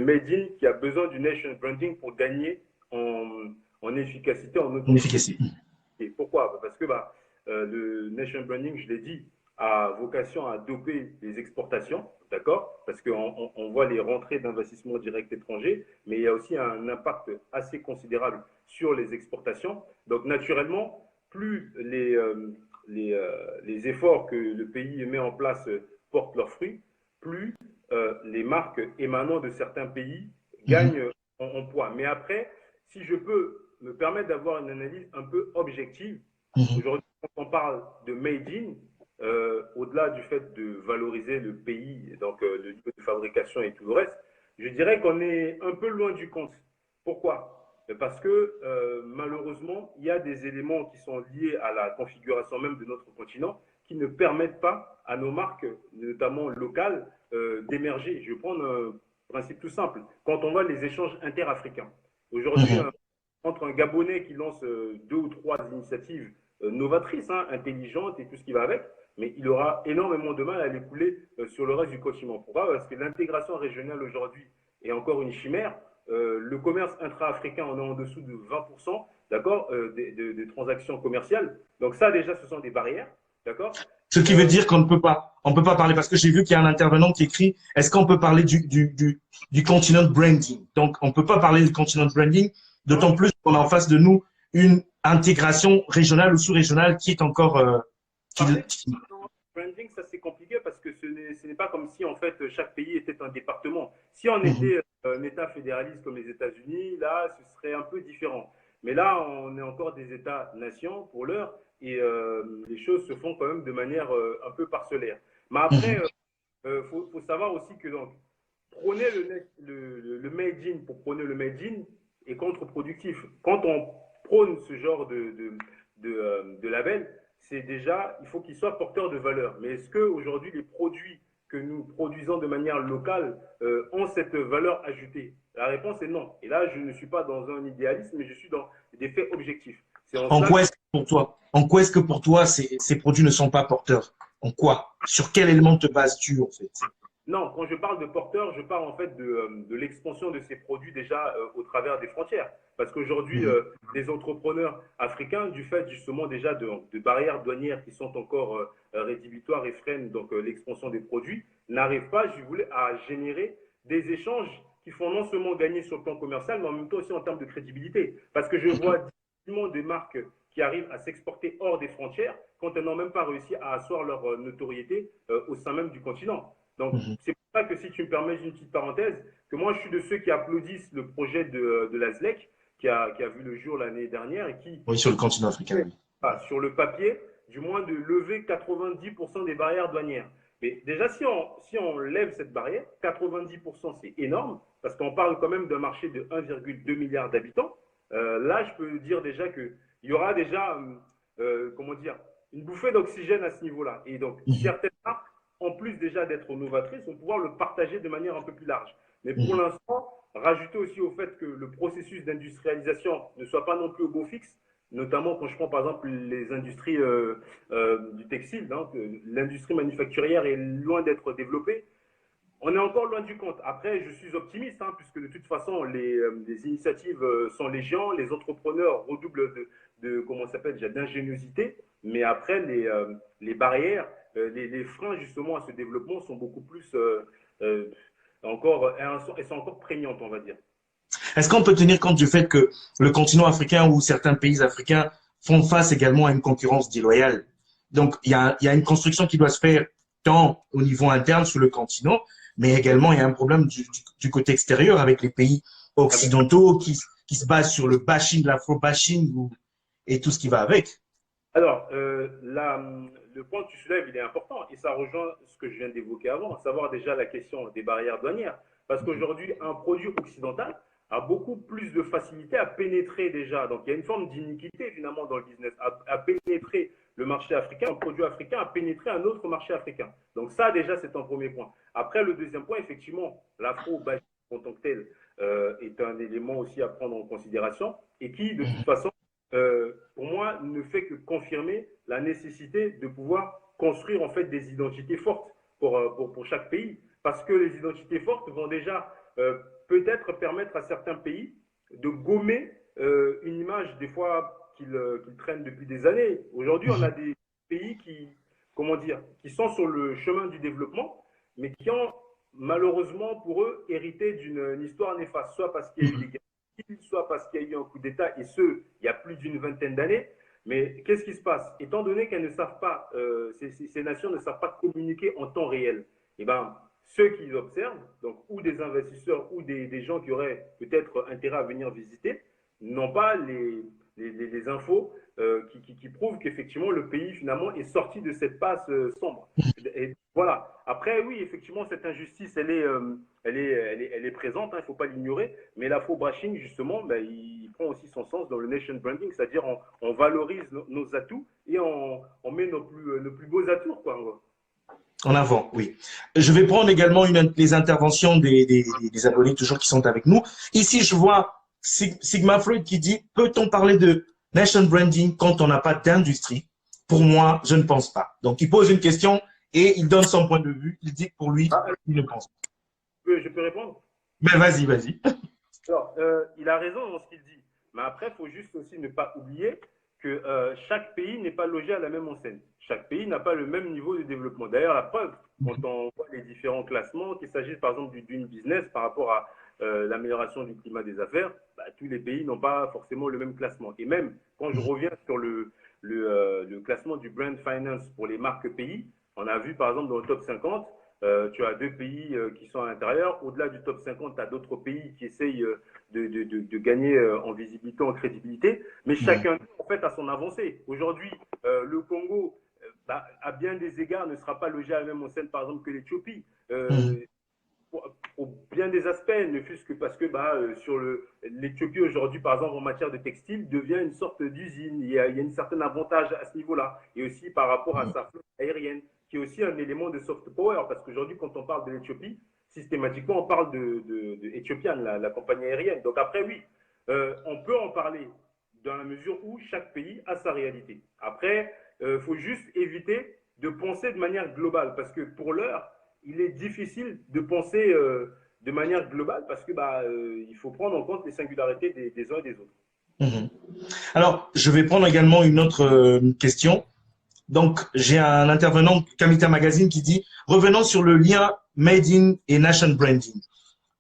Made in qui a besoin du Nation Branding pour gagner en efficacité, en Une authenticité. efficacité. Et pourquoi? Parce que le nation branding, je l'ai dit, a vocation à doper les exportations, d'accord? Parce qu'on voit les rentrées d'investissements directs étrangers, mais il y a aussi un impact assez considérable sur les exportations. Donc naturellement, plus les efforts que le pays met en place portent leurs fruits, plus les marques émanant de certains pays Mhm. gagnent en poids. Mais après, si je peux me permettre d'avoir une analyse un peu objective. Mhm. Aujourd'hui, quand on parle de Made in, au-delà du fait de valoriser le pays, donc le niveau de fabrication et tout le reste, je dirais qu'on est un peu loin du compte. Pourquoi? Parce que malheureusement, il y a des éléments qui sont liés à la configuration même de notre continent qui ne permettent pas à nos marques, notamment locales, d'émerger. Je vais prendre un principe tout simple. Quand on voit les échanges interafricains, aujourd'hui, Mhm. entre un Gabonais qui lance deux ou trois initiatives novatrices, hein, intelligentes et tout ce qui va avec, mais il aura énormément de mal à les couler sur le reste du continent. Pourquoi? Parce que l'intégration régionale aujourd'hui est encore une chimère. Le commerce intra-africain, on est en dessous de 20%, d'accord, des transactions commerciales. Donc ça, déjà, ce sont des barrières, d'accord. Ce qui veut dire qu'on ne peut pas, on peut pas parler parce que j'ai vu qu'il y a un intervenant qui écrit, est-ce qu'on peut parler du continent branding? Donc, on peut pas parler du continent branding, Non, d'autant plus qu'on a en face de nous une intégration régionale ou sous-régionale qui est encore, parler de branding, ça c'est compliqué parce que ce n'est pas comme si en fait chaque pays était un département. Si on Mhm. était un État fédéraliste comme les États-Unis, là ce serait un peu différent. Mais là, on est encore des États-nations pour l'heure et les choses se font quand même de manière un peu parcellaire. Mais après, Mhm. faut savoir aussi que donc prôner le made in pour prôner le made in est contre-productif. Quand on prône ce genre de label, c'est déjà, il faut qu'il soit porteur de valeur. Mais est-ce qu'aujourd'hui, les produits que nous produisons de manière locale ont cette valeur ajoutée? La réponse est non. Et là, je ne suis pas dans un idéalisme, mais je suis dans des faits objectifs. C'est en En cela quoi que est-ce que pour toi, en quoi est-ce que pour toi ces produits ne sont pas porteurs? En quoi? Sur quel élément te bases-tu en fait? non, quand je parle de porteur, je parle en fait de l'expansion de ces produits déjà au travers des frontières. Parce qu'aujourd'hui, Mhm. les entrepreneurs africains, du fait justement déjà de barrières douanières qui sont encore rédhibitoires et freinent donc l'expansion des produits, n'arrivent pas, je voulais, à générer des échanges qui font non seulement gagner sur le plan commercial, mais en même temps aussi en termes de crédibilité. Parce que je vois difficilement des marques qui arrivent à s'exporter hors des frontières quand elles n'ont même pas réussi à asseoir leur notoriété au sein même du continent. Donc, Mhm. c'est pour ça que si tu me permets une petite parenthèse, que moi, je suis de ceux qui applaudissent le projet de la ZLEC, qui a vu le jour l'année dernière et qui, Oui, sur le continent africain, oui. sur le papier, du moins de lever 90% des barrières douanières. Mais déjà, si on lève cette barrière, 90%, c'est énorme, parce qu'on parle quand même d'un marché de 1,2 milliard d'habitants. Là, je peux dire déjà qu'il y aura déjà, comment dire, une bouffée d'oxygène à ce niveau-là. Et donc, Mhm. certaines marques, en plus déjà d'être novatrices, vont pouvoir le partager de manière un peu plus large. Mais pour Mhm. l'instant, rajouter aussi au fait que le processus d'industrialisation ne soit pas non plus au beau fixe, notamment quand je prends par exemple les industries du textile, hein, l'industrie manufacturière est loin d'être développée. On est encore loin du compte. Après, je suis optimiste, hein, puisque de toute façon, les initiatives sont légion, les entrepreneurs redoublent comment ça s'appelle, déjà d'ingéniosité, mais après, les barrières, les freins justement à ce développement sont beaucoup plus euh, encore, elles sont encore prégnantes, on va dire. Est-ce qu'on peut tenir compte du fait que le continent africain ou certains pays africains font face également à une concurrence déloyale? Donc, il y a une construction qui doit se faire tant au niveau interne sur le continent, mais également il y a un problème du côté extérieur avec les pays Ah ben, occidentaux qui se basent sur le bashing, l'afro-bashing et tout ce qui va avec. alors, le point que tu soulèves, il est important et ça rejoint ce que je viens d'évoquer avant, à savoir déjà la question des barrières douanières. Parce qu'aujourd'hui, un produit occidental a beaucoup plus de facilité à pénétrer déjà. Donc, il y a une forme d'iniquité finalement dans le business, à pénétrer le marché africain, un produit africain, à pénétrer un autre marché africain. Donc, ça déjà, c'est un premier point. Après, le deuxième point, effectivement, l'afro-bashing en tant que tel est un élément aussi à prendre en considération et qui, de toute façon, pour moi, ne fait que confirmer la nécessité de pouvoir construire en fait des identités fortes pour chaque pays. Parce que les identités fortes vont déjà peut-être permettre à certains pays de gommer une image des fois qu'ils traînent depuis des années. Aujourd'hui, on a des pays comment dire, qui sont sur le chemin du développement, mais qui ont malheureusement pour eux hérité d'une histoire néfaste, soit parce qu'il y a eu des guerres, soit parce qu'il y a eu un coup d'État, et ce, il y a plus d'une vingtaine d'années. Mais qu'est-ce qui se passe? Étant donné qu'elles ne savent pas, ces nations ne savent pas communiquer en temps réel, eh ben, ceux qui observent, donc ou des investisseurs ou des gens qui auraient peut-être intérêt à venir visiter, n'ont pas les infos qui prouvent qu'effectivement le pays finalement est sorti de cette passe sombre. Et voilà. Après, oui, effectivement, cette injustice, elle est présente, hein, il ne faut pas l'ignorer, mais l'afro-bashing, justement, ben, il prend aussi son sens dans le nation branding, c'est-à-dire on valorise nos atouts et on met nos plus beaux atouts, quoi. En avant, oui. Je vais prendre également les interventions des abonnés toujours qui sont avec nous. Ici, je vois Sigma Freud qui dit, peut-on parler de nation branding quand on n'a pas d'industrie? Pour moi, je ne pense pas. Donc, il pose une question et il donne son point de vue. Il dit que pour lui, Ah, il ne pense pas. je peux répondre? Mais vas-y, vas-y. Alors, il a raison dans ce qu'il dit. Mais après, il faut juste aussi ne pas oublier que chaque pays n'est pas logé à la même enseigne. Chaque pays n'a pas le même niveau de développement. D'ailleurs, la preuve, quand on voit les différents classements, qu'il s'agisse par exemple du Doing Business par rapport à l'amélioration du climat des affaires, bah, tous les pays n'ont pas forcément le même classement. Et même quand je reviens sur le classement du Brand Finance pour les marques pays, on a vu par exemple dans le top 50, tu as deux pays qui sont à l'intérieur. Au-delà du top 50, tu as d'autres pays qui essayent de gagner en visibilité, en crédibilité. Mais chacun, en fait, a son avancée. Aujourd'hui, le Congo, bah, à bien des égards, ne sera pas logé à la même enseigne, par exemple, que l'Éthiopie. Pour bien des aspects, ne fût-ce que parce que bah, sur l'Éthiopie aujourd'hui, par exemple, en matière de textile, devient une sorte d'usine. Il y a un certain avantage à ce niveau-là. Et aussi par rapport à sa flotte aérienne, qui est aussi un élément de soft power. Parce qu'aujourd'hui, quand on parle de l'Éthiopie, systématiquement, on parle de Ethiopian, la compagnie aérienne. Donc après, oui, on peut en parler dans la mesure où chaque pays a sa réalité. Après, il faut juste éviter de penser de manière globale. Parce que pour l'heure, il est difficile de penser de manière globale parce que il faut prendre en compte les singularités des uns et des autres. Mhm. Alors, je vais prendre également une autre question. Donc, j'ai un intervenant, Kamita Magazine, qui dit, revenons sur le lien Made in et Nation Branding.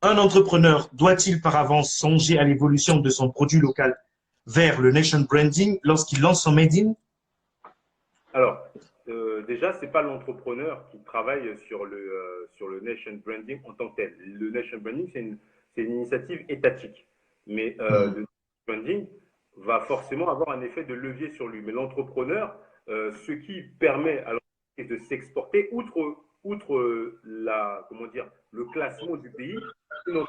Un entrepreneur doit-il par avance songer à l'évolution de son produit local vers le nation branding lorsqu'il lance son Made in? Alors, déjà, ce n'est pas l'entrepreneur qui travaille sur le nation branding en tant que tel. Le nation branding, c'est une initiative étatique. Mais le branding va forcément avoir un effet de levier sur lui. Mais l'entrepreneur, ce qui permet à l'entreprise de s'exporter, outre comment dire, le classement du pays, une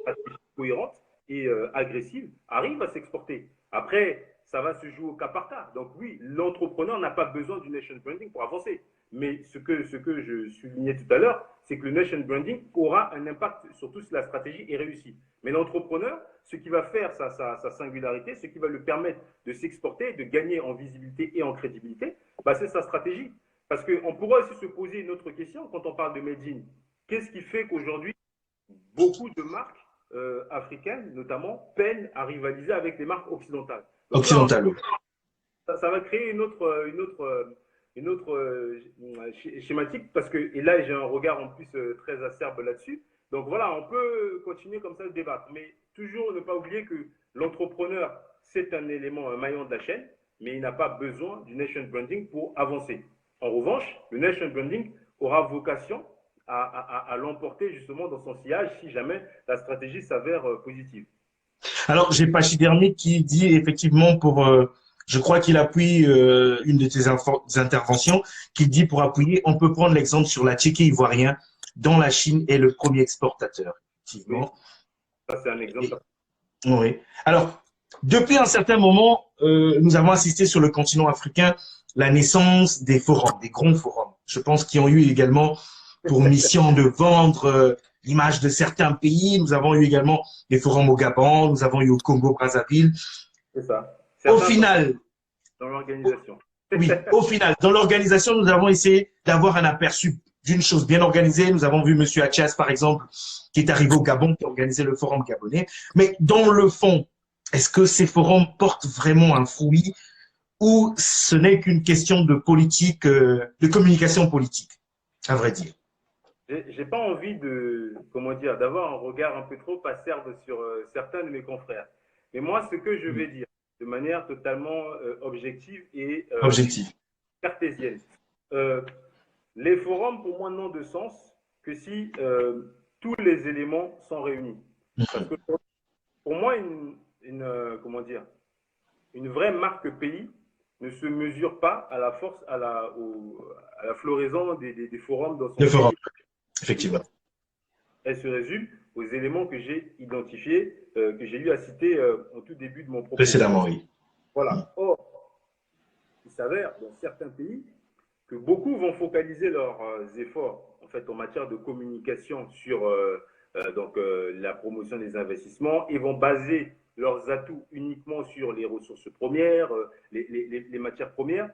stratégie cohérente et agressive arrive à s'exporter. Après, ça va se jouer au cas par cas. Donc oui, l'entrepreneur n'a pas besoin du nation branding pour avancer. Mais ce que je soulignais tout à l'heure, c'est que le nation branding aura un impact surtout si la stratégie est réussie. Mais l'entrepreneur, ce qui va faire sa singularité, ce qui va lui permettre de s'exporter, de gagner en visibilité et en crédibilité, bah, c'est sa stratégie. Parce qu'on pourrait aussi se poser une autre question quand on parle de Made in. Qu'est-ce qui fait qu'aujourd'hui, beaucoup de marques africaines, notamment, peinent à rivaliser avec les marques occidentales? Donc là, Occidental, oui. ça va créer une autre schématique parce que, et là j'ai un regard en plus très acerbe là-dessus. Donc voilà, on peut continuer comme ça de débattre, mais toujours ne pas oublier que l'entrepreneur, c'est un élément, un maillon de la chaîne, mais il n'a pas besoin du nation branding pour avancer. En revanche, le nation branding aura vocation à l'emporter justement dans son sillage si jamais la stratégie s'avère positive. Alors, j'ai Pachydermique qui dit effectivement je crois qu'il appuie une de tes interventions, qui dit pour appuyer, on peut prendre l'exemple sur la Tchéquie ivoirien, dont la Chine est le premier exportateur. Oui, Effectivement. ça c'est un exemple. Et, oui. Alors, depuis un certain moment, nous avons assisté sur le continent africain la naissance des forums, des grands forums. Je pense qu'ils ont eu également pour mission de vendre l'image de certains pays. Nous avons eu également des forums au Gabon, nous avons eu au Congo-Brazzaville. C'est ça. Au Certains final, dans l'organisation. oui, au final, dans l'organisation, nous avons essayé d'avoir un aperçu d'une chose bien organisée. Nous avons vu Monsieur Hatchias, par exemple, qui est arrivé au Gabon, qui a organisé le forum gabonais. Mais dans le fond, est-ce que ces forums portent vraiment un fruit ou ce n'est qu'une question de politique, de communication politique, à vrai dire? J'ai pas envie de, comment dire, d'avoir un regard un peu trop acerbe sur certains de mes confrères. Mais moi, ce que je vais dire, de manière totalement objective et Objectif. cartésienne, euh, les forums, pour moi, n'ont de sens que si tous les éléments sont réunis. Parce que pour moi, comment dire, une vraie marque pays ne se mesure pas à la force, à la floraison des forums dans Le son forum, pays. effectivement. Elle se résume aux éléments que j'ai identifiés, que j'ai eu à citer au tout début de mon propos. Précédemment, oui. Voilà. Or, il s'avère dans certains pays que beaucoup vont focaliser leurs efforts en fait en matière de communication sur la promotion des investissements et vont baser leurs atouts uniquement sur les ressources premières, les matières premières,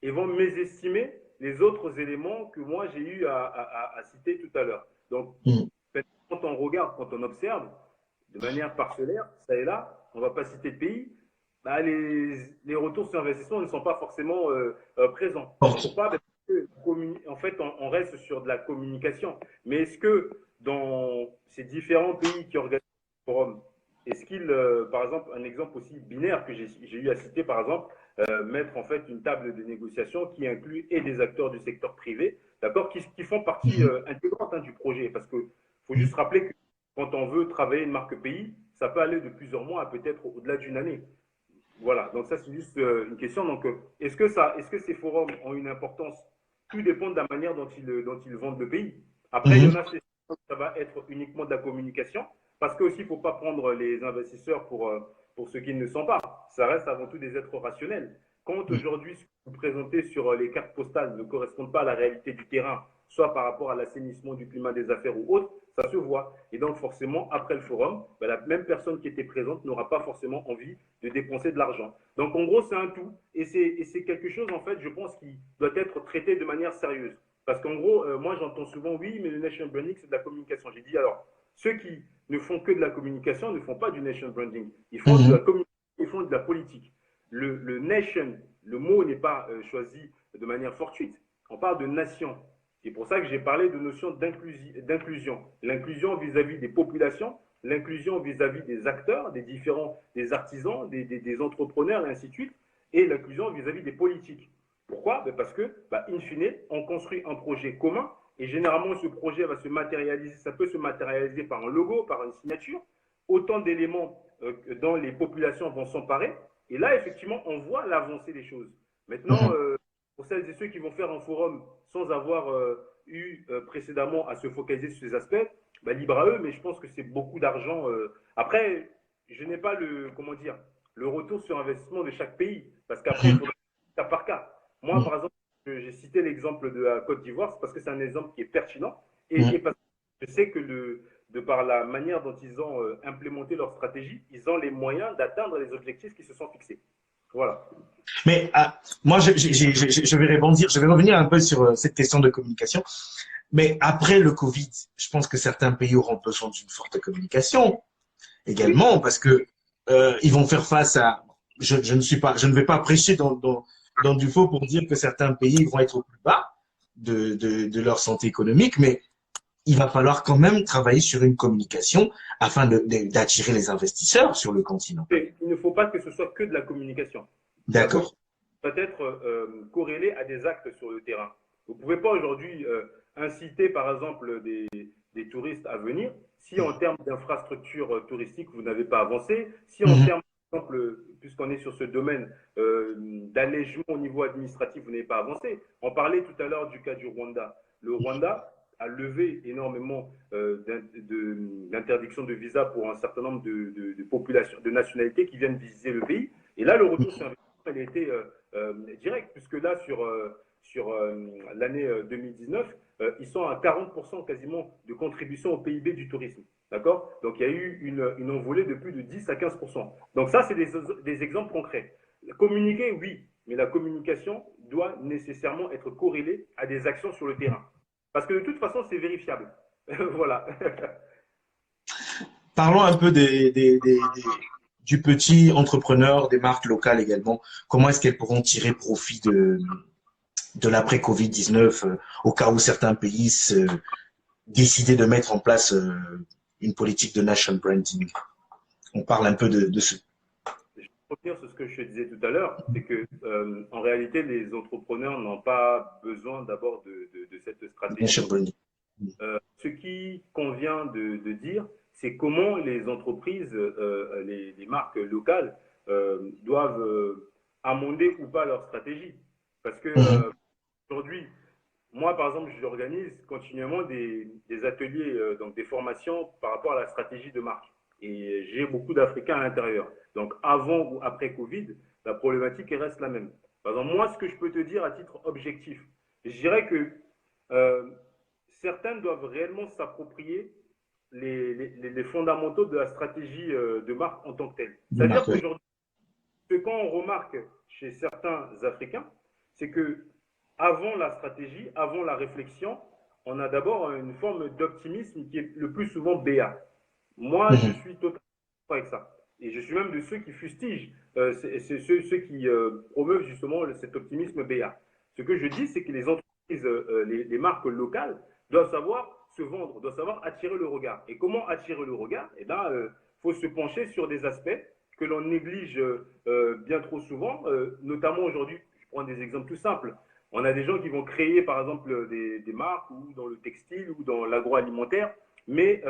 et vont mésestimer les autres éléments que moi j'ai eu à citer tout à l'heure. Donc, Mm. quand on regarde, quand on observe, de manière parcellaire, ça et là, on ne va pas citer de pays, bah, les retours sur investissement ne sont pas forcément présents. Pourquoi? Parce que, en fait, on reste sur de la communication. Mais est-ce que dans ces différents pays qui organisent le forum, est-ce qu'il, par exemple, un exemple aussi binaire que j'ai eu à citer, par exemple, mettre en fait une table de négociation qui inclut et des acteurs du secteur privé, d'accord, qui font partie intégrante du projet. Parce qu'il faut juste rappeler que quand on veut travailler une marque pays, ça peut aller de plusieurs mois à peut-être au-delà d'une année. Voilà, donc ça c'est juste une question. Donc, est-ce que ces forums ont une importance? Tout dépend de la manière dont ils vendent le pays. Après, il y en Mhm. a, ça va être uniquement de la communication, parce qu'aussi, il ne faut pas prendre les investisseurs pour ce qu'ils ne sont pas. Ça reste avant tout des êtres rationnels. Quand aujourd'hui, ce que vous présentez sur les cartes postales ne correspond pas à la réalité du terrain, soit par rapport à l'assainissement du climat des affaires ou autre, ça se voit. Et donc, forcément, après le forum, ben, la même personne qui était présente n'aura pas forcément envie de dépenser de l'argent. Donc, en gros, c'est un tout. Et c'est quelque chose, en fait, je pense, qui doit être traité de manière sérieuse. Parce qu'en gros, moi, j'entends souvent, oui, mais le nation branding, c'est de la communication. J'ai dit, alors, ceux qui ne font que de la communication ne font pas du nation branding. Ils font de la Mhm. communication, ils font de la politique. Le nation, le mot n'est pas choisi de manière fortuite. On parle de nation. C'est pour ça que j'ai parlé de notion d'inclusion. L'inclusion vis-à-vis des populations, l'inclusion vis-à-vis des acteurs, des artisans, des entrepreneurs, et ainsi de suite, et l'inclusion vis-à-vis des politiques. Pourquoi? Parce que, in fine, on construit un projet commun, et généralement, ce projet va se matérialiser, ça peut se matérialiser par un logo, par une signature, autant d'éléments dont les populations vont s'emparer. Et là, effectivement, on voit l'avancée des choses. Maintenant, Mhm. pour celles et ceux qui vont faire un forum sans avoir eu précédemment à se focaliser sur ces aspects, bah, libre à eux, mais je pense que c'est beaucoup d'argent. Après, je n'ai pas comment dire, le retour sur investissement de chaque pays, parce qu'après, il Mhm. faudra cas par cas. Moi, Mhm. par exemple, j'ai cité l'exemple de la Côte d'Ivoire, c'est parce que c'est un exemple qui est pertinent, et Mhm. parce que je sais que de par la manière dont ils ont implémenté leur stratégie, ils ont les moyens d'atteindre les objectifs qui se sont fixés. Voilà. Mais moi, je vais rebondir, je vais revenir un peu sur cette question de communication. Mais après le Covid, je pense que certains pays auront besoin d'une forte communication Oui, également parce que ils vont faire face à. Je ne vais pas prêcher dans du faux pour dire que certains pays vont être au plus bas de leur santé économique, mais il va falloir quand même travailler sur une communication afin d'attirer les investisseurs sur le continent. et il ne faut pas que ce soit que de la communication. La D'accord. communication doit être corrélée à des actes sur le terrain. Vous ne pouvez pas aujourd'hui inciter, par exemple, des touristes à venir si en termes d'infrastructures touristiques, vous n'avez pas avancé, si en Mhm. termes, par exemple, puisqu'on est sur ce domaine d'allègement au niveau administratif, vous n'avez pas avancé. On parlait tout à l'heure du cas du Rwanda. Le Rwanda a levé énormément d'interdiction de visa pour un certain nombre de populations, de nationalités qui viennent visiter le pays. Et là, le retour sur investissement, il a été direct, puisque là, sur l'année 2019, ils sont à 40% quasiment de contribution au PIB du tourisme. D'accord. Donc, il y a eu une envolée de plus de 10 à 15%. Donc, ça, c'est des exemples concrets. Communiquer, oui, mais la communication doit nécessairement être corrélée à des actions sur le terrain. Parce que de toute façon, c'est vérifiable. Voilà. Parlons un peu du petit entrepreneur, des marques locales également. Comment est-ce qu'elles pourront tirer profit de l'après-Covid-19 au cas où certains pays décidaient de mettre en place une politique de national branding? On parle un peu de ce Je vais revenir sur ce que je te disais tout à l'heure, c'est que en réalité, les entrepreneurs n'ont pas besoin d'abord de cette stratégie. national branding. Ce qui convient de dire, c'est comment les entreprises, les marques locales doivent amender ou pas leur stratégie. Parce que Mhm, aujourd'hui, moi, par exemple, j'organise continuellement des ateliers, donc des formations par rapport à la stratégie de marque. Et j'ai beaucoup d'Africains à l'intérieur. Donc, avant ou après Covid, la problématique reste la même. Par exemple, moi, ce que je peux te dire à titre objectif, je dirais que euh, certains doivent réellement s'approprier les fondamentaux de la stratégie de marque en tant que telle. de C'est-à-dire marque, oui. qu'aujourd'hui, ce qu'on remarque chez certains Africains, c'est que avant la stratégie, avant la réflexion, on a d'abord une forme d'optimisme qui est le plus souvent béat. Moi, je Mhm, suis totalement d'accord avec ça. Et je suis même de ceux qui fustigent, ceux qui promeuvent justement cet optimisme béat. Ce que je dis, c'est que les entreprises, les marques locales doivent savoir se vendre, doivent savoir attirer le regard. Et comment attirer le regard? Eh bien, faut se pencher sur des aspects que l'on néglige bien trop souvent, notamment aujourd'hui. Je prends des exemples tout simples. On a des gens qui vont créer, par exemple, des marques ou dans le textile ou dans l'agroalimentaire, mais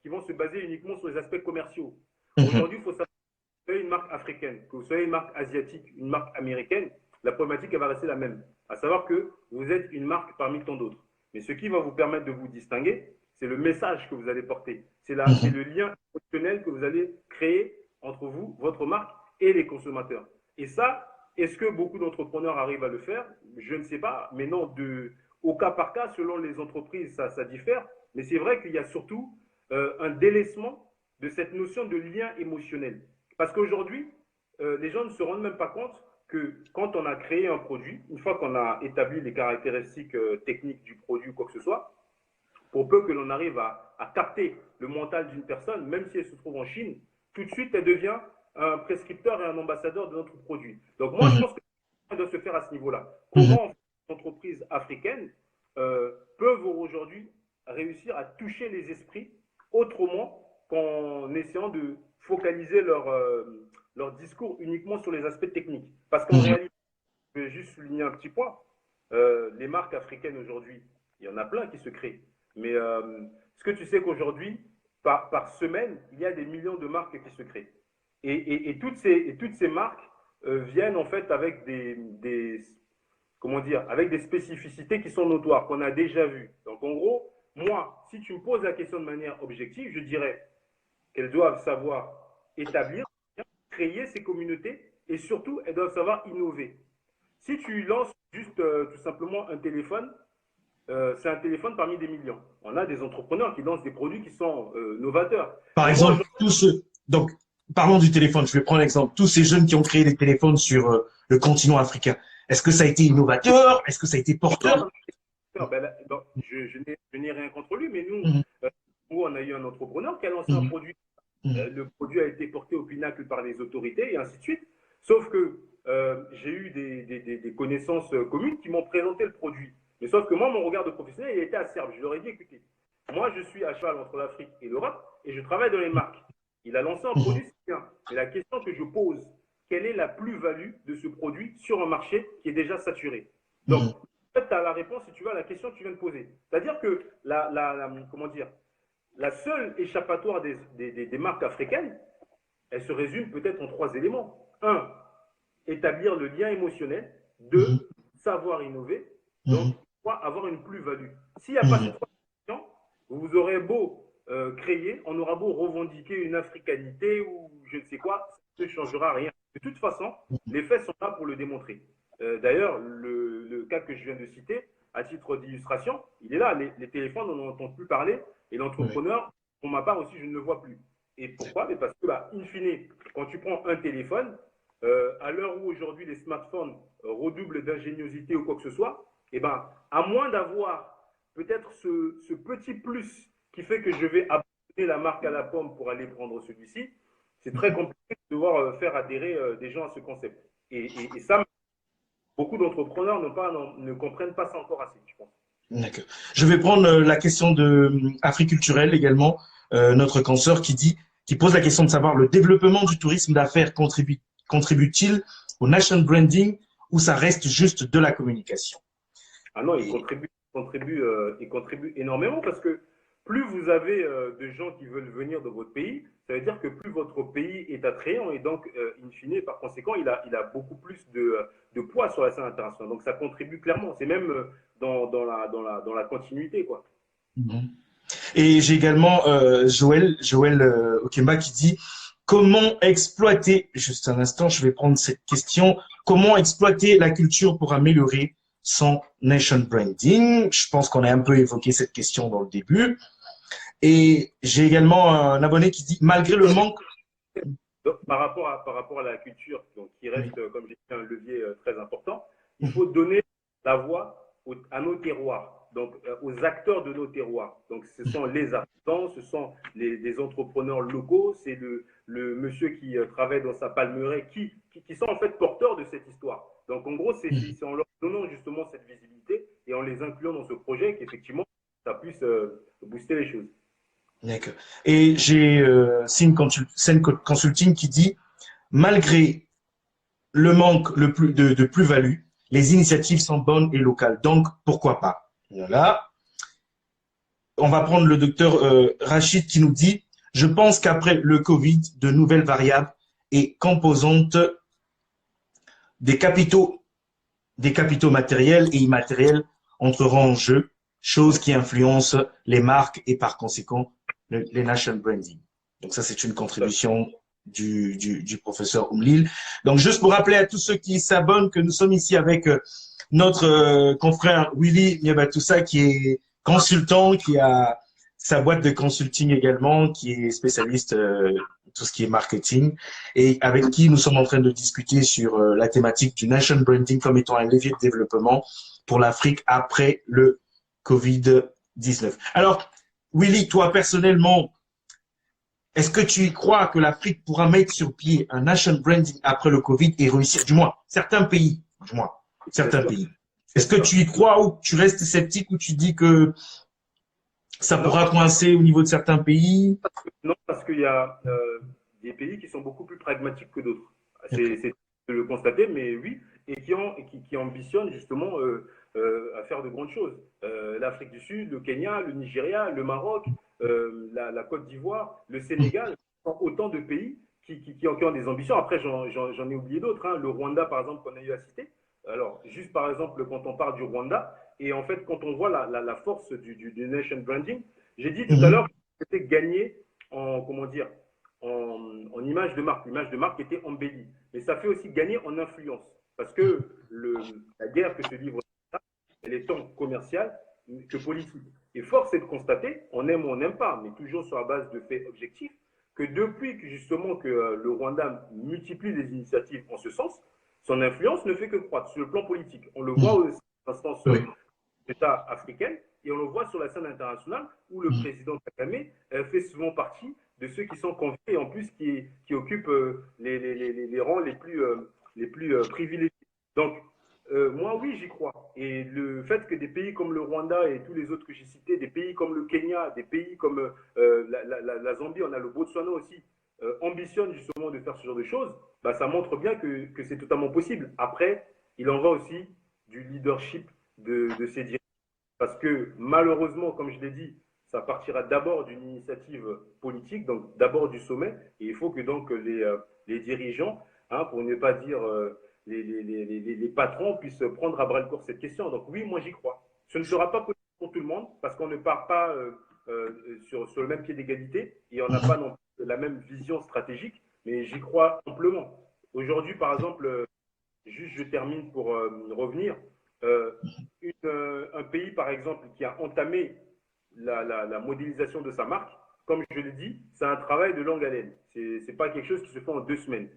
qui vont se baser uniquement sur les aspects commerciaux. mhm, Aujourd'hui, il faut savoir que vous soyez une marque africaine, que vous soyez une marque asiatique, une marque américaine, la problématique elle va rester la même. À savoir que vous êtes une marque parmi tant d'autres. Mais ce qui va vous permettre de vous distinguer, c'est le message que vous allez porter. C'est mhm, le lien émotionnel que vous allez créer entre vous, votre marque et les consommateurs. Et ça, est-ce que beaucoup d'entrepreneurs arrivent à le faire? Je ne sais pas, mais non, au cas par cas, selon les entreprises, ça diffère. Mais c'est vrai qu'il y a surtout un délaissement de cette notion de lien émotionnel. Parce qu'aujourd'hui, les gens ne se rendent même pas compte que quand on a créé un produit, une fois qu'on a établi les caractéristiques techniques du produit ou quoi que ce soit, pour peu que l'on arrive à capter le mental d'une personne, même si elle se trouve en Chine, tout de suite, elle devient un prescripteur et un ambassadeur de notre produit. Donc moi, je mhm, pense que ça doit se faire à ce niveau-là. mhm, Comment les entreprises africaines peuvent aujourd'hui réussir à toucher les esprits autrement qu'en essayant de focaliser leur discours uniquement sur les aspects techniques. Parce qu'en mhm, réalité, je vais juste souligner un petit point. Les marques africaines aujourd'hui, il y en a plein qui se créent. Mais est-ce que tu sais qu'aujourd'hui, par semaine, il y a des millions de marques qui se créent. Et toutes ces marques viennent en fait avec comment dire, avec des spécificités qui sont notoires, qu'on a déjà vues. Donc en gros, moi, si tu me poses la question de manière objective, je dirais qu'elles doivent savoir établir, créer ces communautés et surtout, elles doivent savoir innover. Si tu lances juste tout simplement un téléphone, c'est un téléphone parmi des millions. On a des entrepreneurs qui lancent des produits qui sont novateurs. Par Mais moi, exemple, tous ceux. Donc, parlons du téléphone, je vais prendre l'exemple. Tous ces jeunes qui ont créé des téléphones sur le continent africain, est-ce que ça a été innovateur? Est-ce que ça a été Non, porteur? ben, je n'ai rien contre lui, mais Mhm, nous, on a eu un entrepreneur qui a lancé un mhm, produit. mhm, Le produit a été porté au pinacle par les autorités et ainsi de suite. Sauf que j'ai eu des connaissances communes qui m'ont présenté le produit. Mais sauf que moi, mon regard de professionnel, il était acerbe. Je leur ai dit, écoutez, moi, je suis à cheval entre l'Afrique et l'Europe et je travaille dans les marques. Il a lancé un mhm, produit, c'est bien. Mais la question que je pose, quelle est la plus-value de ce produit sur un marché qui est déjà saturé? Donc, mhm, en fait, tu as la réponse, si tu veux, à la question que tu viens de poser. C'est-à-dire que comment dire, la seule échappatoire des marques africaines, elle se résume peut-être en trois éléments. Un, établir le lien émotionnel. mhm, Deux, savoir innover. Donc, mhm, trois, avoir une plus-value. S'il n'y a pas ces mhm, trois questions, vous aurez beau créer, on aura beau revendiquer une africanité ou je ne sais quoi, ça ne changera rien. De toute façon, les faits sont là pour le démontrer. D'ailleurs, le cas que je viens de citer, à titre d'illustration, il est là. Les téléphones, on n'en entend plus parler. Et ouais, l'entrepreneur, pour ma part aussi, je ne le vois plus. Et pourquoi? Mais parce que, in fine, quand tu prends un téléphone, à l'heure où aujourd'hui les smartphones redoublent d'ingéniosité ou quoi que ce soit, eh ben, à moins d'avoir peut-être ce petit plus qui fait que je vais abandonner la marque à la pomme pour aller prendre celui-ci, c'est très compliqué de devoir faire adhérer des gens à ce concept. Et ça, beaucoup d'entrepreneurs ne comprennent pas ça encore assez, je pense. d'accord. Je vais prendre la question de Africulturel également, notre consoeur qui pose la question de savoir le développement du tourisme d'affaires contribue-t-il au nation branding ou ça reste juste de la communication? Ah non, Et, il contribue énormément parce que plus vous avez de gens qui veulent venir dans votre pays, ça veut dire que plus votre pays est attrayant et donc, in fine, par conséquent, il a beaucoup plus de poids sur la scène internationale. Donc ça contribue clairement. C'est même dans la continuité, quoi. Mhm. Et j'ai également Joël Okemba qui dit comment exploiter, juste un instant, je vais prendre cette question, comment exploiter la culture pour améliorer son nation branding? Je pense qu'on a un peu évoqué cette question dans le début. Et j'ai également un abonné qui dit malgré le manque. Donc, par rapport à la culture, donc, qui reste, comme j'ai dit, un levier très important, il Mhm, faut donner la voix à nos terroirs, donc aux acteurs de nos terroirs. Donc, ce sont les artisans, ce sont les entrepreneurs locaux, c'est le monsieur qui travaille dans sa palmeraie, qui sont en fait porteurs de cette histoire. Donc, en gros, mhm. c'est en leur donnant justement cette visibilité et en les incluant dans ce projet qu'effectivement, ça puisse booster les choses. D'accord. Et j'ai Scene Consulting qui dit malgré le manque de plus-value, les initiatives sont bonnes et locales. Donc, pourquoi pas? Voilà. On va prendre le docteur Rachid qui nous dit, je pense qu'après le Covid, de nouvelles variables et composantes des capitaux, des capitaux matériels et immatériels entreront en jeu, chose qui influence les marques et par conséquent les nation branding. Donc ça, c'est une contribution du professeur Oumlil. Donc juste pour rappeler à tous ceux qui s'abonnent que nous sommes ici avec notre confrère Willy Niabatoussa qui est consultant, qui a sa boîte de consulting également, qui est spécialiste tout ce qui est marketing et avec qui nous sommes en train de discuter sur la thématique du nation branding comme étant un levier de développement pour l'Afrique après le Covid-19. Alors, Willy, toi personnellement, est-ce que tu y crois que l'Afrique pourra mettre sur pied un nation branding après le Covid et réussir, du moins, du moins, Bien certains sûr, pays. bien Est-ce que sûr. tu y crois ou tu restes sceptique ou tu dis que ça Non, pourra coincer au niveau de certains pays? non, parce qu'il y a des pays qui sont beaucoup plus pragmatiques que d'autres. D'accord. C'est de le constater, mais oui, et qui ambitionnent justement à faire de grandes choses. L'Afrique du Sud, le Kenya, le Nigeria, le Maroc, la Côte d'Ivoire, le Sénégal, sont autant de pays qui ont des ambitions. Après, j'en ai oublié d'autres. Hein. Le Rwanda, par exemple, qu'on a eu à citer. Alors, juste par exemple, quand on parle du Rwanda, et en fait, quand on voit la force du nation branding, j'ai dit tout à l'heure Mhm. que c'était gagné en, comment dire, en image de marque. L'image de marque était embellie. Mais ça fait aussi gagner en influence. Parce que la guerre que se livre, elle est tant commerciale que politique. Et force est de constater, on aime ou on n'aime pas, mais toujours sur la base de faits objectifs, que depuis que justement que le Rwanda multiplie les initiatives en ce sens, son influence ne fait que croître sur le plan politique. On le voit aux instances Oui. d'État africaines et on le voit sur la scène internationale où le président Kagame fait souvent partie de ceux qui sont conviés et en plus qui occupent les rangs les plus privilégiés. Donc, moi, oui, j'y crois. Et le fait que des pays comme le Rwanda et tous les autres que j'ai cités, des pays comme le Kenya, des pays comme la Zambie, on a le Botswana aussi, ambitionnent justement de faire ce genre de choses, bah, ça montre bien que c'est totalement possible. Après, il en va aussi du leadership de ces dirigeants. Parce que malheureusement, comme je l'ai dit, ça partira d'abord d'une initiative politique, donc d'abord du sommet, et il faut que donc les dirigeants, hein, pour ne pas dire les patrons, puissent prendre à bras le corps cette question. Donc oui, moi j'y crois. Ce ne sera pas possible pour tout le monde, parce qu'on ne part pas sur le même pied d'égalité, et on n'a pas non plus la même vision stratégique, mais j'y crois amplement. Aujourd'hui, par exemple, juste je termine pour revenir, euh, un pays, par exemple, qui a entamé la modélisation de sa marque, comme je l'ai dit, c'est un travail de longue haleine. Ce n'est pas quelque chose qui se fait en 2 semaines.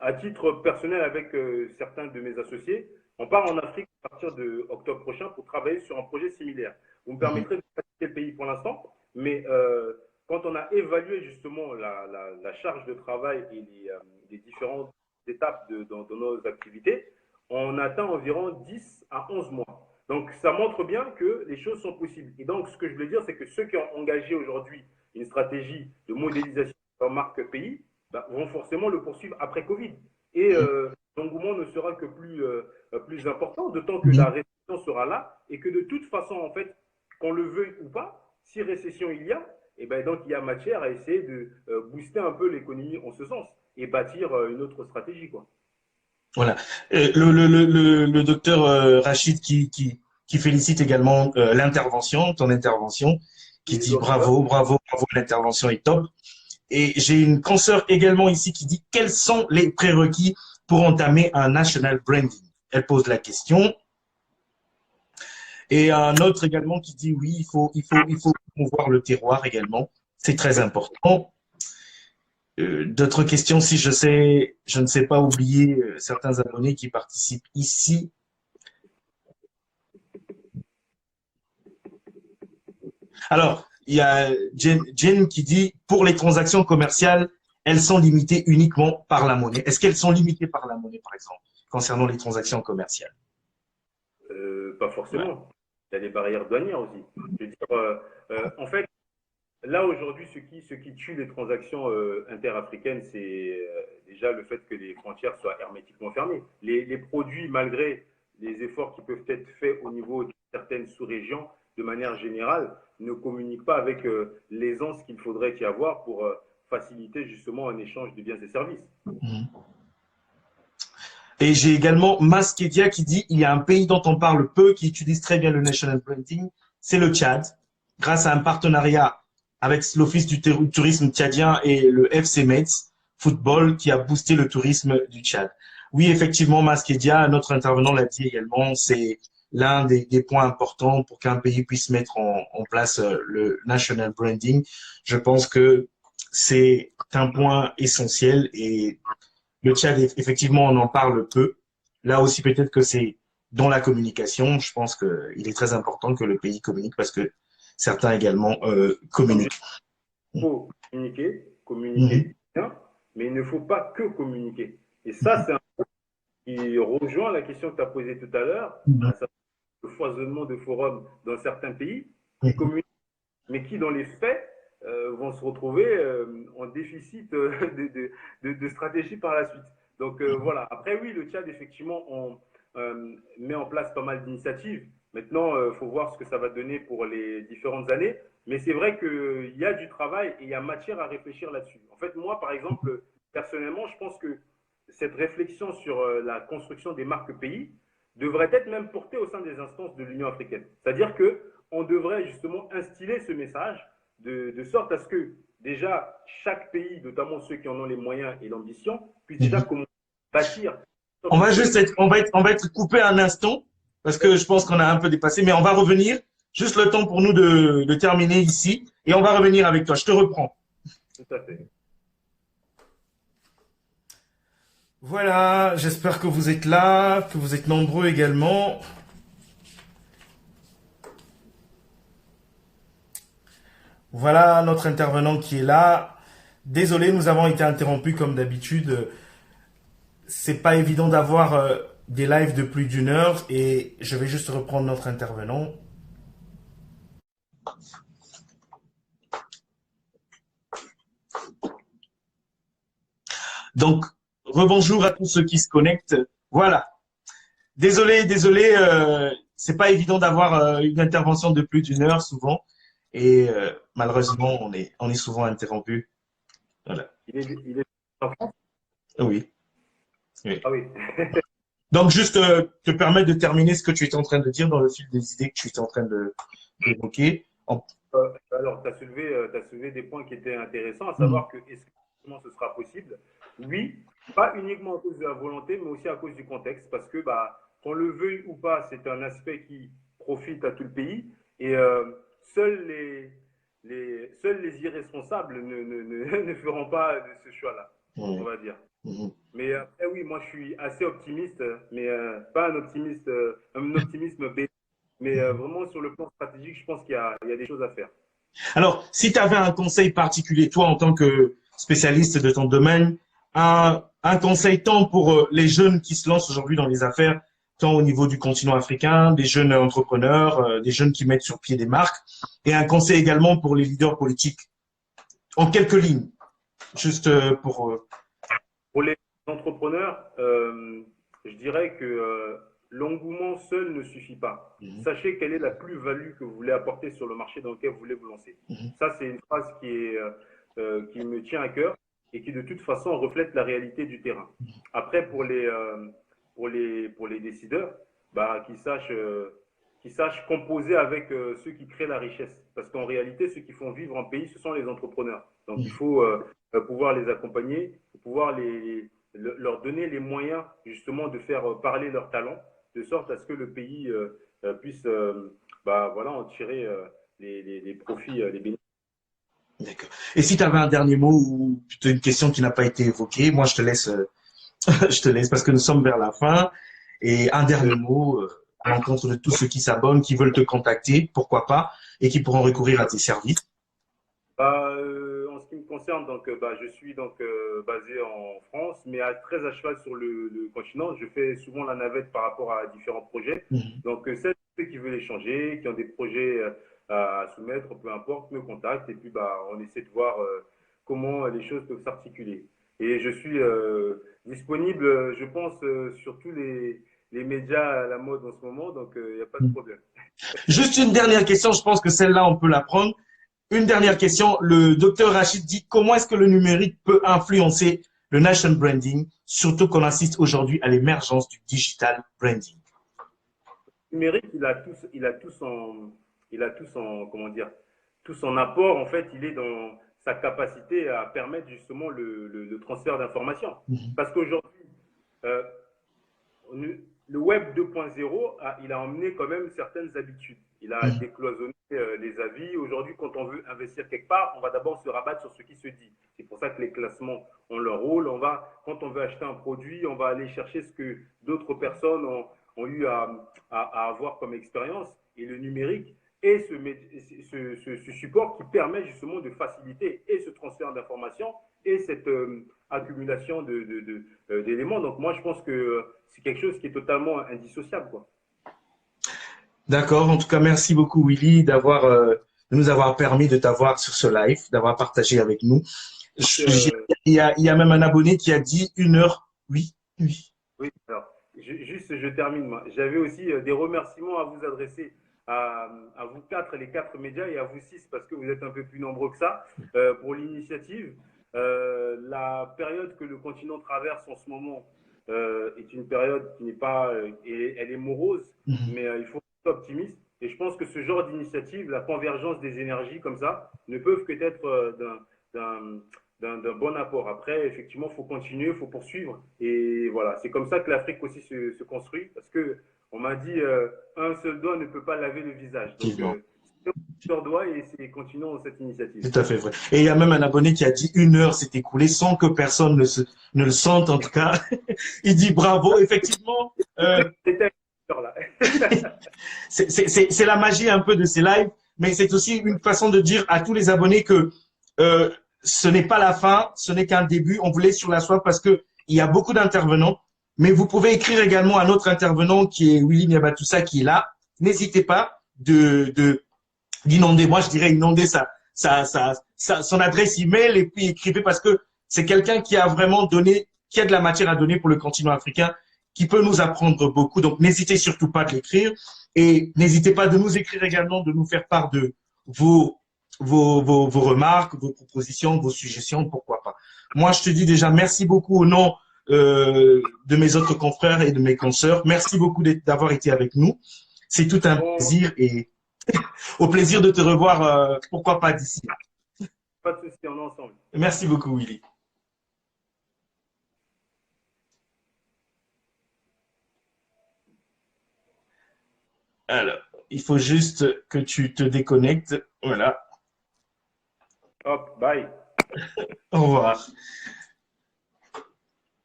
À titre personnel, avec certains de mes associés, on part en Afrique à partir de octobre prochain pour travailler sur un projet similaire. Vous me permettrez de pas citer le pays pour l'instant, mais quand on a évalué justement la charge de travail et les différentes étapes dans nos activités, on atteint environ 10 à 11 mois. Donc, ça montre bien que les choses sont possibles. Et donc, ce que je veux dire, c'est que ceux qui ont engagé aujourd'hui une stratégie de modélisation de leur marque pays bah, vont forcément le poursuivre après Covid. Et l'engouement ne sera que plus important, d'autant que la récession sera là et que de toute façon, en fait, qu'on le veuille ou pas, si récession il y a, et ben donc il y a matière à essayer de booster un peu l'économie en ce sens et bâtir une autre stratégie, quoi. Voilà. Le docteur Rachid qui félicite également l'intervention, ton intervention, qui dit bravo, bravo, bravo, l'intervention est top. Et j'ai une consoeur également ici qui dit quels sont les prérequis pour entamer un national branding. Elle pose la question. Et un autre également qui dit oui, il faut promouvoir le terroir également. C'est très important. D'autres questions, si je ne sais pas oublier certains abonnés qui participent ici. Alors, il y a Jen qui dit pour les transactions commerciales, elles sont limitées uniquement par la monnaie. Est-ce qu'elles sont limitées par la monnaie, par exemple, concernant les transactions commerciales? Pas forcément. Ouais. Il y a des barrières douanières aussi. Je veux dire, en fait, là, aujourd'hui, ce qui tue les transactions interafricaines, c'est déjà le fait que les frontières soient hermétiquement fermées. Les produits, malgré les efforts qui peuvent être faits au niveau de certaines sous-régions, de manière générale, ne communiquent pas avec l'aisance qu'il faudrait y avoir pour faciliter justement un échange de biens et services. Et j'ai également Maskedia qui dit il y a un pays dont on parle peu, qui utilise très bien le national branding, c'est le Tchad, grâce à un partenariat avec l'Office du tourisme tchadien et le FC Metz Football qui a boosté le tourisme du Tchad. Oui, effectivement, Maskedia, notre intervenant l'a dit également, c'est l'un des points importants pour qu'un pays puisse mettre en place le national branding. Je pense que c'est un point essentiel et le Tchad, effectivement, on en parle peu. Là aussi, peut-être que c'est dans la communication. Je pense qu'il est très important que le pays communique parce que certains également communiquent. Il faut communiquer bien, mais il ne faut pas que communiquer. Et ça, c'est un point qui rejoint la question que tu as posée tout à l'heure, le foisonnement de forums dans certains pays qui communiquent, mais qui, dans les faits, vont se retrouver en déficit de stratégie par la suite. Donc voilà. Après, oui, le Tchad, effectivement, on met en place pas mal d'initiatives. Maintenant, il faut voir ce que ça va donner pour les différentes années. Mais c'est vrai qu'il y a du travail et il y a matière à réfléchir là-dessus. En fait, moi, par exemple, personnellement, je pense que cette réflexion sur la construction des marques pays devrait être même portée au sein des instances de l'Union africaine. C'est-à-dire qu'on devrait justement instiller ce message de sorte à ce que déjà chaque pays, notamment ceux qui en ont les moyens et l'ambition, puisse déjà commencer à bâtir. On va être coupé un instant parce que je pense qu'on a un peu dépassé, mais on va revenir. Juste le temps pour nous de terminer ici et on va revenir avec toi. Je te reprends. Tout à fait. Voilà, j'espère que vous êtes là, que vous êtes nombreux également. Voilà notre intervenant qui est là. Désolé, nous avons été interrompus comme d'habitude. C'est pas évident d'avoir des lives de plus d'une heure et je vais juste reprendre notre intervenant. Donc, rebonjour à tous ceux qui se connectent. Voilà. Désolé, c'est pas évident d'avoir une intervention de plus d'une heure souvent et malheureusement on est souvent interrompu. Voilà. Il est en France? Oui. Oui. Ah oui. Donc juste te permettre de terminer ce que tu étais en train de dire dans le fil des idées que tu étais en train d'évoquer. Alors, t'as soulevé des points qui étaient intéressants, à Mhm. savoir que est-ce que justement ce sera possible? Oui, pas uniquement à cause de la volonté, mais aussi à cause du contexte, parce que bah, qu'on le veuille ou pas, c'est un aspect qui profite à tout le pays, et seuls seuls les irresponsables ne feront pas de ce choix-là, on Mhm. va dire. Mhm. Mais après, oui, moi je suis assez optimiste, mais pas un optimiste, un optimisme bête, mais vraiment sur le plan stratégique, je pense il y a des choses à faire. Alors, si tu avais un conseil particulier, toi en tant que spécialiste de ton domaine, un conseil tant pour les jeunes qui se lancent aujourd'hui dans les affaires, tant au niveau du continent africain, des jeunes entrepreneurs, des jeunes qui mettent sur pied des marques, et un conseil également pour les leaders politiques, en quelques lignes, juste pour... Pour les entrepreneurs, je dirais que l'engouement seul ne suffit pas. Mhm. Sachez quelle est la plus-value que vous voulez apporter sur le marché dans lequel vous voulez vous lancer. Mhm. Ça, c'est une phrase qui me tient à cœur et qui de toute façon reflète la réalité du terrain. Après, pour les décideurs, bah, qu'ils sachent composer avec ceux qui créent la richesse. Parce qu'en réalité, ceux qui font vivre un pays, ce sont les entrepreneurs. Donc il faut pouvoir les accompagner, pouvoir leur donner les moyens justement de faire parler leurs talents, de sorte à ce que le pays puisse bah, voilà, en tirer les profits, les bénéfices. D'accord. Et si tu avais un dernier mot ou plutôt une question qui n'a pas été évoquée, moi je te laisse, je te laisse parce que nous sommes vers la fin. Et un dernier mot à l'encontre de tous ceux qui s'abonnent, qui veulent te contacter, pourquoi pas, et qui pourront recourir à tes services. Bah, en ce qui me concerne, donc, bah, je suis donc basé en France, mais très à cheval sur le continent. Je fais souvent la navette par rapport à différents projets. Mhm. Donc, ceux qui veulent échanger, qui ont des projets à soumettre, peu importe, me contactent et puis bah, on essaie de voir comment les choses peuvent s'articuler. Et je suis disponible, je pense, sur tous les médias à la mode en ce moment, donc il n'y a pas de problème. Juste une dernière question, je pense que celle-là, on peut la prendre. Une dernière Oui. question. Le docteur Rachid dit comment est-ce que le numérique peut influencer le nation branding, surtout qu'on assiste aujourd'hui à l'émergence du digital branding. Numérique, il a tout son, comment dire, tout son apport. En fait, il est dans sa capacité à permettre justement le transfert d'informations. Mhm. Parce qu'aujourd'hui, euh, le web 2.0, il a emmené quand même certaines habitudes. Il a Mhm. décloisonné les avis. Aujourd'hui, quand on veut investir quelque part, on va d'abord se rabattre sur ce qui se dit. C'est pour ça que les classements ont leur rôle. Quand on veut acheter un produit, on va aller chercher ce que d'autres personnes ont eu à avoir comme expérience. Et le numérique est ce support qui permet justement de faciliter et ce transfert d'informations et cette accumulation d'éléments. Donc moi, je pense que c'est quelque chose qui est totalement indissociable, quoi. D'accord. En tout cas, merci beaucoup, Willy, de nous avoir permis de t'avoir sur ce live, d'avoir partagé avec nous. Euh, Il y a même un abonné qui a dit 1 heure. Oui, oui. oui, alors, juste, je termine. Moi. J'avais aussi des remerciements à vous adresser à vous quatre, les quatre médias, et à vous six, parce que vous êtes un peu plus nombreux que ça, pour l'initiative. La période que le continent traverse en ce moment est une période qui n'est pas, elle est morose, Mhm. mais il faut être optimiste. Et je pense que ce genre d'initiative, la convergence des énergies comme ça, ne peuvent que être d'un d'un bon apport. Après, effectivement, il faut continuer, il faut poursuivre. Et voilà, c'est comme ça que l'Afrique aussi se construit, parce que on m'a dit un seul doigt ne peut pas laver le visage. Donc, Effectivement. Sur doigt et continuons cette initiative. Tout à fait vrai. Et il y a même un abonné qui a dit 1 heure s'est écoulée sans que personne ne le sente, en tout cas. Il dit bravo, effectivement. C'était là. C'est la magie un peu de ces lives, mais c'est aussi une façon de dire à tous les abonnés que euh, ce n'est pas la fin, ce n'est qu'un début. On vous laisse sur la soif parce que il y a beaucoup d'intervenants, mais vous pouvez écrire également à notre intervenant qui est Willy Niabatoussa qui est là. N'hésitez pas d'inonder, moi je dirais inonder son adresse email et puis écrivez parce que c'est quelqu'un qui a vraiment donné, qui a de la matière à donner pour le continent africain, qui peut nous apprendre beaucoup. Donc n'hésitez surtout pas de l'écrire et n'hésitez pas de nous écrire également, de nous faire part de vos remarques, vos propositions, vos suggestions, pourquoi pas. Moi je te dis déjà merci beaucoup au nom de mes autres confrères et de mes consoeurs. Merci beaucoup d'avoir été avec nous. C'est tout un plaisir et au plaisir de te revoir, pourquoi pas d'ici là. Pas de souci, on est ensemble. Merci beaucoup, Willy. Alors, il faut juste que tu te déconnectes. Voilà. Hop, bye. Au revoir.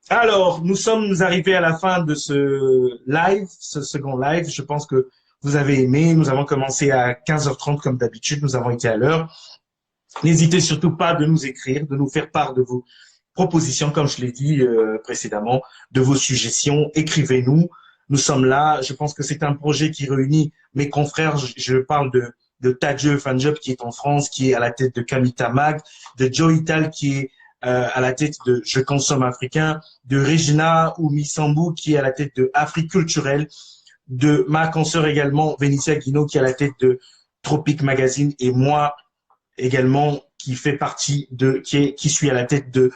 Alors, nous sommes arrivés à la fin de ce live, ce second live. Je pense que vous avez aimé. Nous avons commencé à 15h30 comme d'habitude. Nous avons été à l'heure. N'hésitez surtout pas de nous écrire, de nous faire part de vos propositions, comme je l'ai dit précédemment, de vos suggestions. Écrivez-nous. Nous sommes là. Je pense que c'est un projet qui réunit mes confrères. Je parle de Tadjeu Fanjob qui est en France, qui est à la tête de Kamita Mag, de Joe Ital qui est à la tête de Je consomme africain, de Regina Oumisambou qui est à la tête de Afrique culturelle, de ma consoeur également, Vénitia Guino, qui est à la tête de Tropic Magazine, et moi également, qui fait partie qui suis à la tête de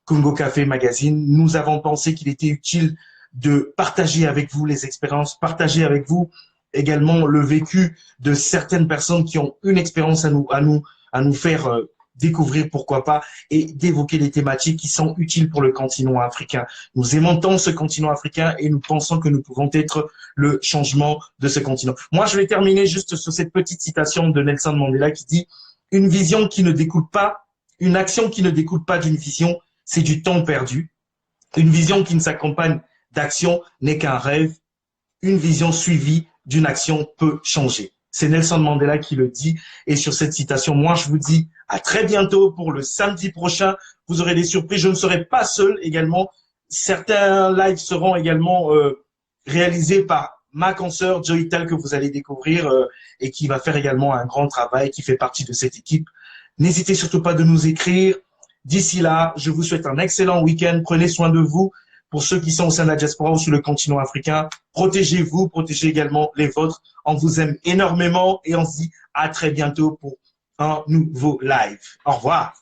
Congo Café Magazine. Nous avons pensé qu'il était utile de partager avec vous les expériences, partager avec vous également le vécu de certaines personnes qui ont une expérience à nous faire découvrir, pourquoi pas, et d'évoquer des thématiques qui sont utiles pour le continent africain. Nous aimons tant ce continent africain et nous pensons que nous pouvons être le changement de ce continent. Moi, je vais terminer juste sur cette petite citation de Nelson Mandela qui dit « Une vision qui ne découle pas, une action qui ne découle pas d'une vision, c'est du temps perdu. Une vision qui ne s'accompagne d'action n'est qu'un rêve. Une vision suivie d'une action peut changer. » C'est Nelson Mandela qui le dit. Et sur cette citation, moi, je vous dis à très bientôt pour le samedi prochain. Vous aurez des surprises. Je ne serai pas seul également. Certains lives seront également réalisés par ma consoeur Joe Ital que vous allez découvrir et qui va faire également un grand travail, qui fait partie de cette équipe. N'hésitez surtout pas de nous écrire. D'ici là, je vous souhaite un excellent week-end. Prenez soin de vous. Pour ceux qui sont au sein de la diaspora ou sur le continent africain, protégez-vous, protégez également les vôtres. On vous aime énormément et on se dit à très bientôt pour un nouveau live. Au revoir.